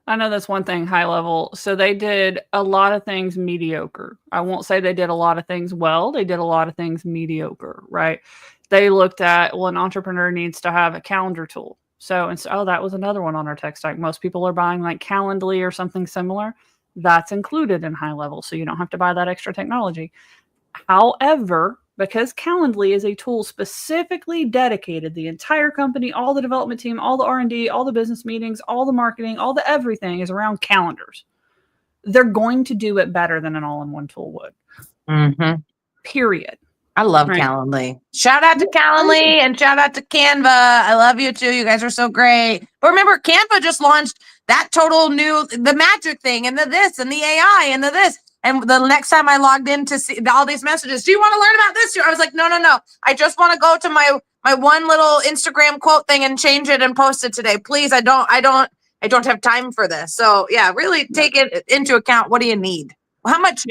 I know that's one thing, High Level. So they did a lot of things mediocre. I won't say they did a lot of things well. They did a lot of things mediocre, right? They looked at, well, an entrepreneur needs to have a calendar tool. So, that was another one on our tech stack. Most people are buying like Calendly or something similar. That's included in high level. So you don't have to buy that extra technology. However, because Calendly is a tool specifically dedicated, the entire company, all the development team, all the R&D, all the business meetings, all the marketing, all the everything is around calendars. They're going to do it better than an all-in-one tool would. Mm-hmm. Period. I love Calendly. Shout out to Calendly and shout out to Canva. I love you too. You guys are so great. But remember, Canva just launched that total new, the magic thing and the this and the AI and the this. And the next time I logged in to see all these messages, do you want to learn about this? I was like, no. I just want to go to my one little Instagram quote thing and change it and post it today. Please, I don't have time for this. So yeah, really take it into account. What do you need? How much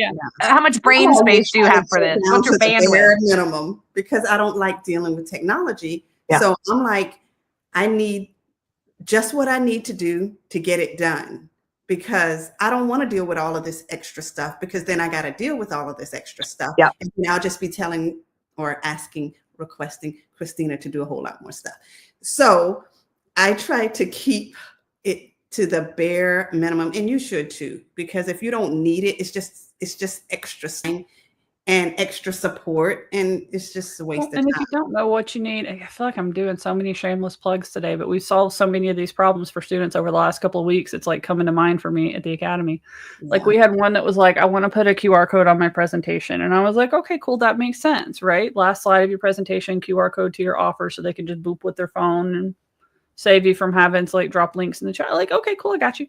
brain space do you have for this? What's your bandwidth? Minimum, because I don't like dealing with technology. Yeah. So I'm like, I need just what I need to do to get it done, because I don't want to deal with all of this extra stuff, because then I got to deal with all of this extra stuff. Yeah. And I'll just be requesting Christina to do a whole lot more stuff. So I try to keep it to the bare minimum, and you should too, because if you don't need it, it's just extra thing and extra support, and it's just a waste of time. And if you don't know what you need, I feel like I'm doing so many shameless plugs today, but we've solved so many of these problems for students over the last couple of weeks. It's like coming to mind for me at the academy. Yeah. Like we had one that was like, I want to put a QR code on my presentation. And I was like, okay, cool. That makes sense, right? Last slide of your presentation, QR code to your offer, so they can just boop with their phone and save you from having to like drop links in the chat. Like, okay, cool. I got you.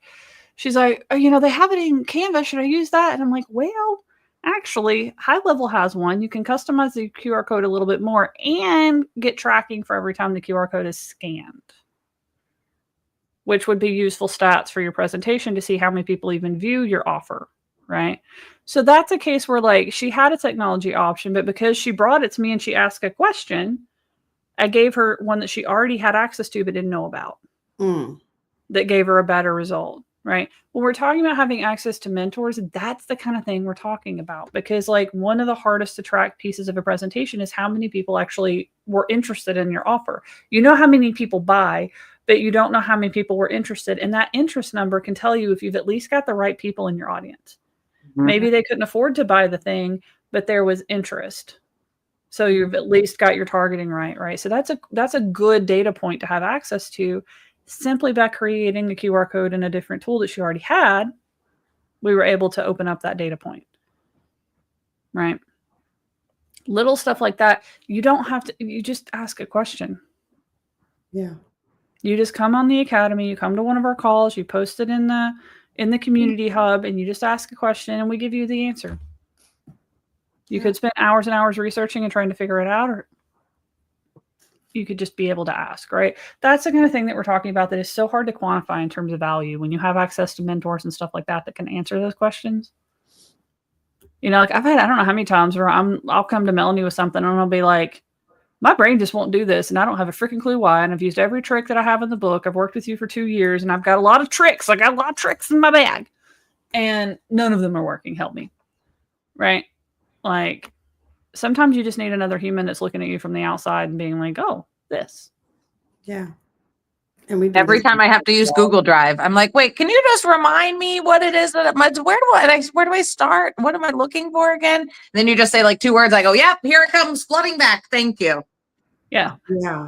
She's like, oh, they have it in Canva. Should I use that? And I'm like, well, actually, High Level has one. You can customize the QR code a little bit more and get tracking for every time the QR code is scanned, which would be useful stats for your presentation to see how many people even view your offer, right? So that's a case where like she had a technology option, but because she brought it to me and she asked a question, I gave her one that she already had access to but didn't know about. That gave her a better result, right? When we're talking about having access to mentors, that's the kind of thing we're talking about, because like one of the hardest to track pieces of a presentation is how many people actually were interested in your offer. You know how many people buy, but you don't know how many people were interested. And that interest number can tell you if you've at least got the right people in your audience. Maybe they couldn't afford to buy the thing, but there was interest. So you've at least got your targeting right? So that's a good data point to have access to. Simply by creating the QR code in a different tool that she already had, we were able to open up that data point, right? Little stuff like that. You don't have to, you just ask a question. Yeah. You just come on the academy, you come to one of our calls, you post it in the community hub, and you just ask a question and we give you the answer. You could spend hours and hours researching and trying to figure it out, or you could just be able to ask, right? That's the kind of thing that we're talking about that is so hard to quantify in terms of value when you have access to mentors and stuff like that that can answer those questions. Like I've had, I don't know how many times where I'll come to Melanie with something and I'll be like, my brain just won't do this. And I don't have a freaking clue why. And I've used every trick that I have in the book. I've worked with you for 2 years and I've got a lot of tricks. I got a lot of tricks in my bag and none of them are working. Help me. Right? Like sometimes you just need another human that's looking at you from the outside and being like, oh, this. Yeah. And every time I have to use Google Drive, I'm like, wait, can you just remind me what it is that where do I start? What am I looking for again? And then you just say like 2 words. I go, yep, here it comes flooding back. Thank you. Yeah.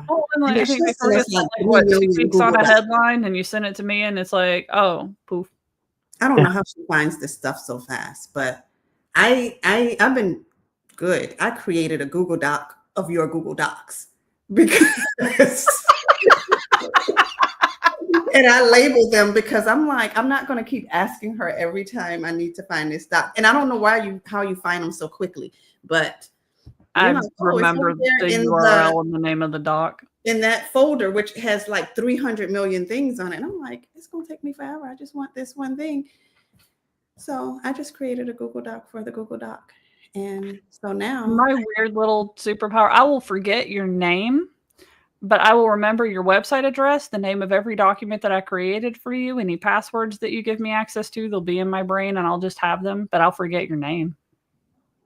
Oh, and like, I think they focus on like what 2 weeks on a headline and you send it to me and it's like, oh, poof. I don't know how she finds this stuff so fast, but I've been good. I created a Google Doc of your Google Docs because and I labeled them because I'm like, I'm not going to keep asking her every time I need to find this doc. And I don't know how you find them so quickly, but I remember the URL and the name of the doc in that folder, which has like 300 million things on it. And I'm like, it's going to take me forever. I just want this one thing. So I just created a Google Doc for the Google Doc. And so now my weird little superpower, I will forget your name, but I will remember your website address, the name of every document that I created for you, any passwords that you give me access to, they'll be in my brain and I'll just have them, but I'll forget your name.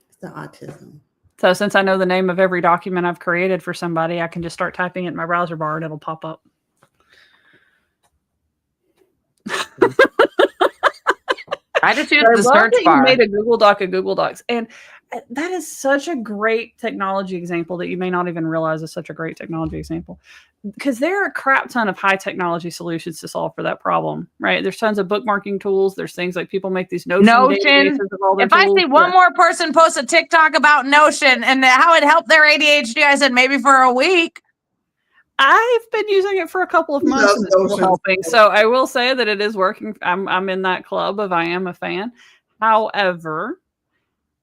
It's the autism. So since I know the name of every document I've created for somebody, I can just start typing it in my browser bar and it'll pop up. I just use I the love search that you bar. made a Google Doc a Google Docs. And that is such a great technology example that you may not even realize is such a great technology example. Because there are a crap ton of high technology solutions to solve for that problem, right? There's tons of bookmarking tools. There's things like people make these Notion databases of all their If I tools. see one more person post a TikTok about Notion and how it helped their ADHD, I said maybe for a week. I've been using it for a couple of months and it's still helping. So I will say that it is working. I'm in that club of I am a fan. However,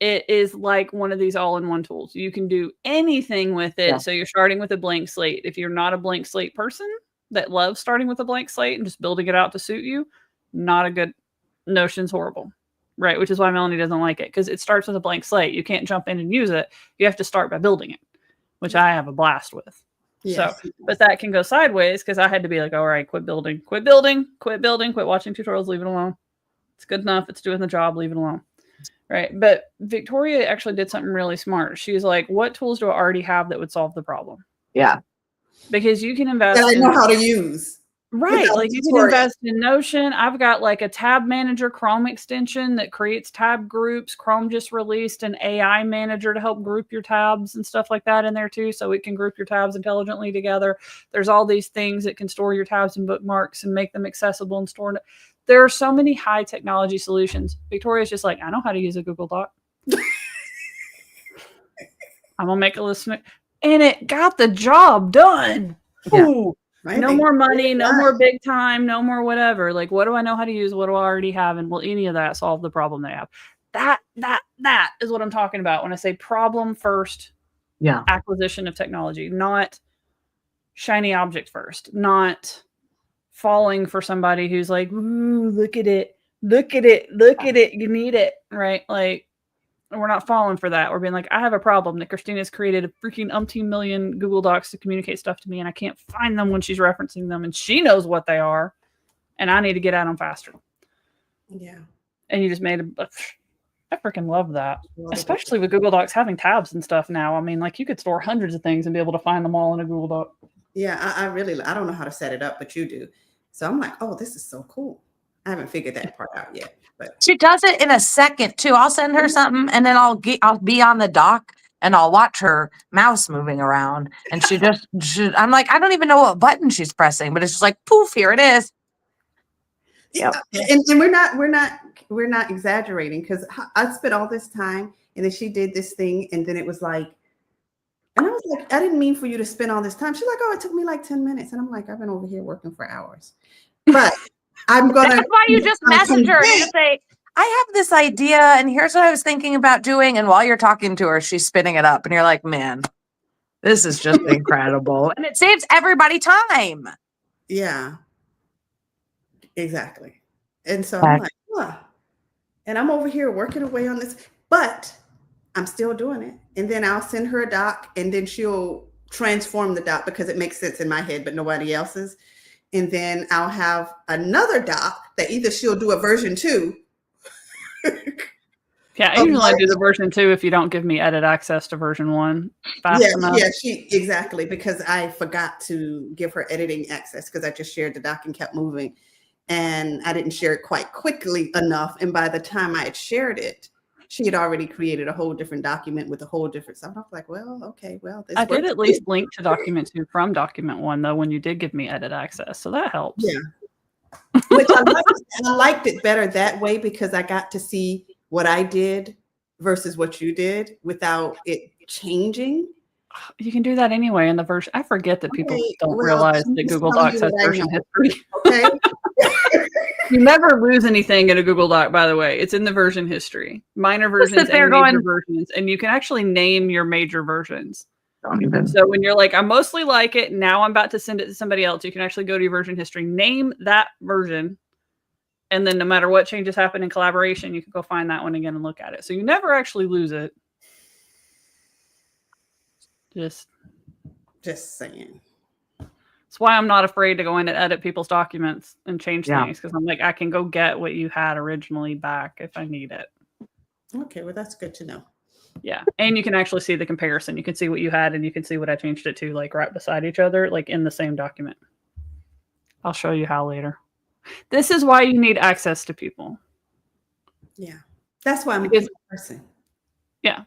it is like one of these all-in-one tools. You can do anything with it. Yeah. So you're starting with a blank slate. If you're not a blank slate person that loves starting with a blank slate and just building it out to suit you, not a good Notion's horrible. Right. Which is why Melanie doesn't like it, because it starts with a blank slate. You can't jump in and use it. You have to start by building it, which I have a blast with. Yes. So, but that can go sideways because I had to be like, all right, quit building, quit watching tutorials, leave it alone. It's good enough. It's doing the job. Leave it alone. Right. But Victoria actually did something really smart. She was like, what tools do I already have that would solve the problem? Yeah. Because you can invest that I know how to use. Right. Like you can invest in Notion. I've got like a tab manager Chrome extension that creates tab groups. Chrome just released an AI manager to help group your tabs and stuff like that in there too. So it can group your tabs intelligently together. There's all these things that can store your tabs and bookmarks and make them accessible and store it. There are so many high technology solutions. Victoria's just like, I know how to use a Google Doc. I'm going to make a list. And it got the job done. Yeah. Ooh. Right. No more money, no more big time, no more whatever. Like, what do I know how to use? What do I already have? And will any of that solve the problem they have? That is what I'm talking about when I say problem first. Yeah. Acquisition of technology, not shiny object first, not falling for somebody who's like, ooh, look at it. You need it, right? Like, we're not falling for that. We're being like, I have a problem that Christina's created a freaking umpteen million Google Docs to communicate stuff to me, and I can't find them when she's referencing them, and she knows what they are, and I need to get at them faster. Yeah. And you just made I freaking love that. Especially with Google Docs having tabs and stuff now. I mean, like you could store hundreds of things and be able to find them all in a Google Doc. Yeah, I don't know how to set it up, but you do. So I'm like, oh, this is so cool. I haven't figured that part out yet. But she does it in a second too. I'll send her something and then I'll be on the dock and I'll watch her mouse moving around. And I'm like, I don't even know what button she's pressing, but it's just like, poof, here it is. Yep. And we're not exaggerating, because I spent all this time and then she did this thing and then it was like, and I was like, I didn't mean for you to spend all this time. She's like, oh, it took me like 10 minutes. And I'm like, I've been over here working for hours. But I'm going to. That's why you just message her and you say, I have this idea and here's what I was thinking about doing. And while you're talking to her, she's spinning it up and you're like, man, this is just incredible. And it saves everybody time. Yeah, exactly. And so I'm like, huh. And I'm over here working away on this, but I'm still doing it. And then I'll send her a doc and then she'll transform the doc because it makes sense in my head, but nobody else's. And then I'll have another doc that either she'll do a version 2. Yeah, I usually do the version 2 if you don't give me edit access to version 1 fast enough. Yeah, exactly, because I forgot to give her editing access because I just shared the doc and kept moving. And I didn't share it quite quickly enough. And by the time I had shared it, she had already created a whole different document with a whole different stuff. I was like, well, okay, well. I did at least link to document 2 from document 1, though, when you did give me edit access. So that helps. Yeah. Which I liked it better that way because I got to see what I did versus what you did without it changing. You can do that anyway in the version. I forget that people don't realize that Google Docs has version history. Okay. You never lose anything in a Google Doc, by the way. It's in the version history. Minor versions and major versions. And you can actually name your major versions. So when you're like, I mostly like it, now I'm about to send it to somebody else, you can actually go to your version history, name that version, and then no matter what changes happen in collaboration, you can go find that one again and look at it. So you never actually lose it. Just saying. That's why I'm not afraid to go in and edit people's documents and change things, because I'm like, I can go get what you had originally back if I need it. Okay, well, that's good to know. Yeah. And you can actually see the comparison. You can see what you had and you can see what I changed it to, like right beside each other, like in the same document. I'll show you how later. This is why you need access to people. Yeah. That's why I'm a Because- people person. Yeah.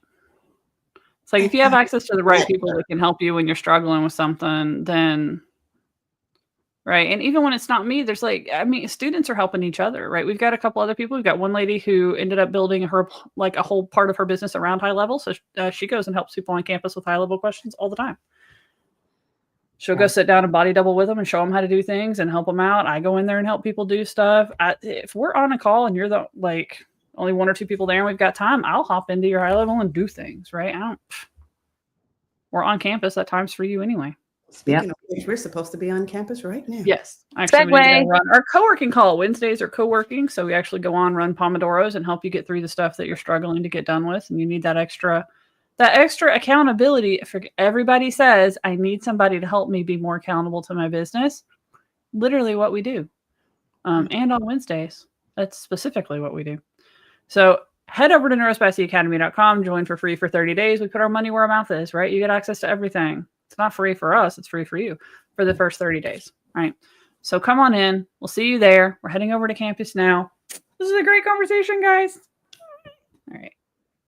It's like if you have access to the right people that can help you when you're struggling with something, then right. And even when it's not me, there's like, I mean, students are helping each other, right? We've got a couple other people. We've got one lady who ended up building her, like a whole part of her business around high level. So she goes and helps people on campus with high level questions all the time. She'll go sit down and body double with them and show them how to do things and help them out. I go in there and help people do stuff. If we're on a call and you're the, like, only one or two people there and we've got time, I'll hop into your high level and do things, right? We're on campus at times for you anyway. Speaking of which, we're supposed to be on campus right now. Yes. Actually, we need to run our co-working call. Wednesdays are co-working. So we actually go on, run Pomodoros and help you get through the stuff that you're struggling to get done with. And you need that extra accountability. For everybody says, I need somebody to help me be more accountable to my business. Literally what we do. And on Wednesdays, that's specifically what we do. So head over to neurospicyacademy.com, join for free for 30 days. We put our money where our mouth is, right? You get access to everything. It's not free for us. It's free for you for the first 30 days, right? So come on in. We'll see you there. We're heading over to campus now. This is a great conversation, guys. All right.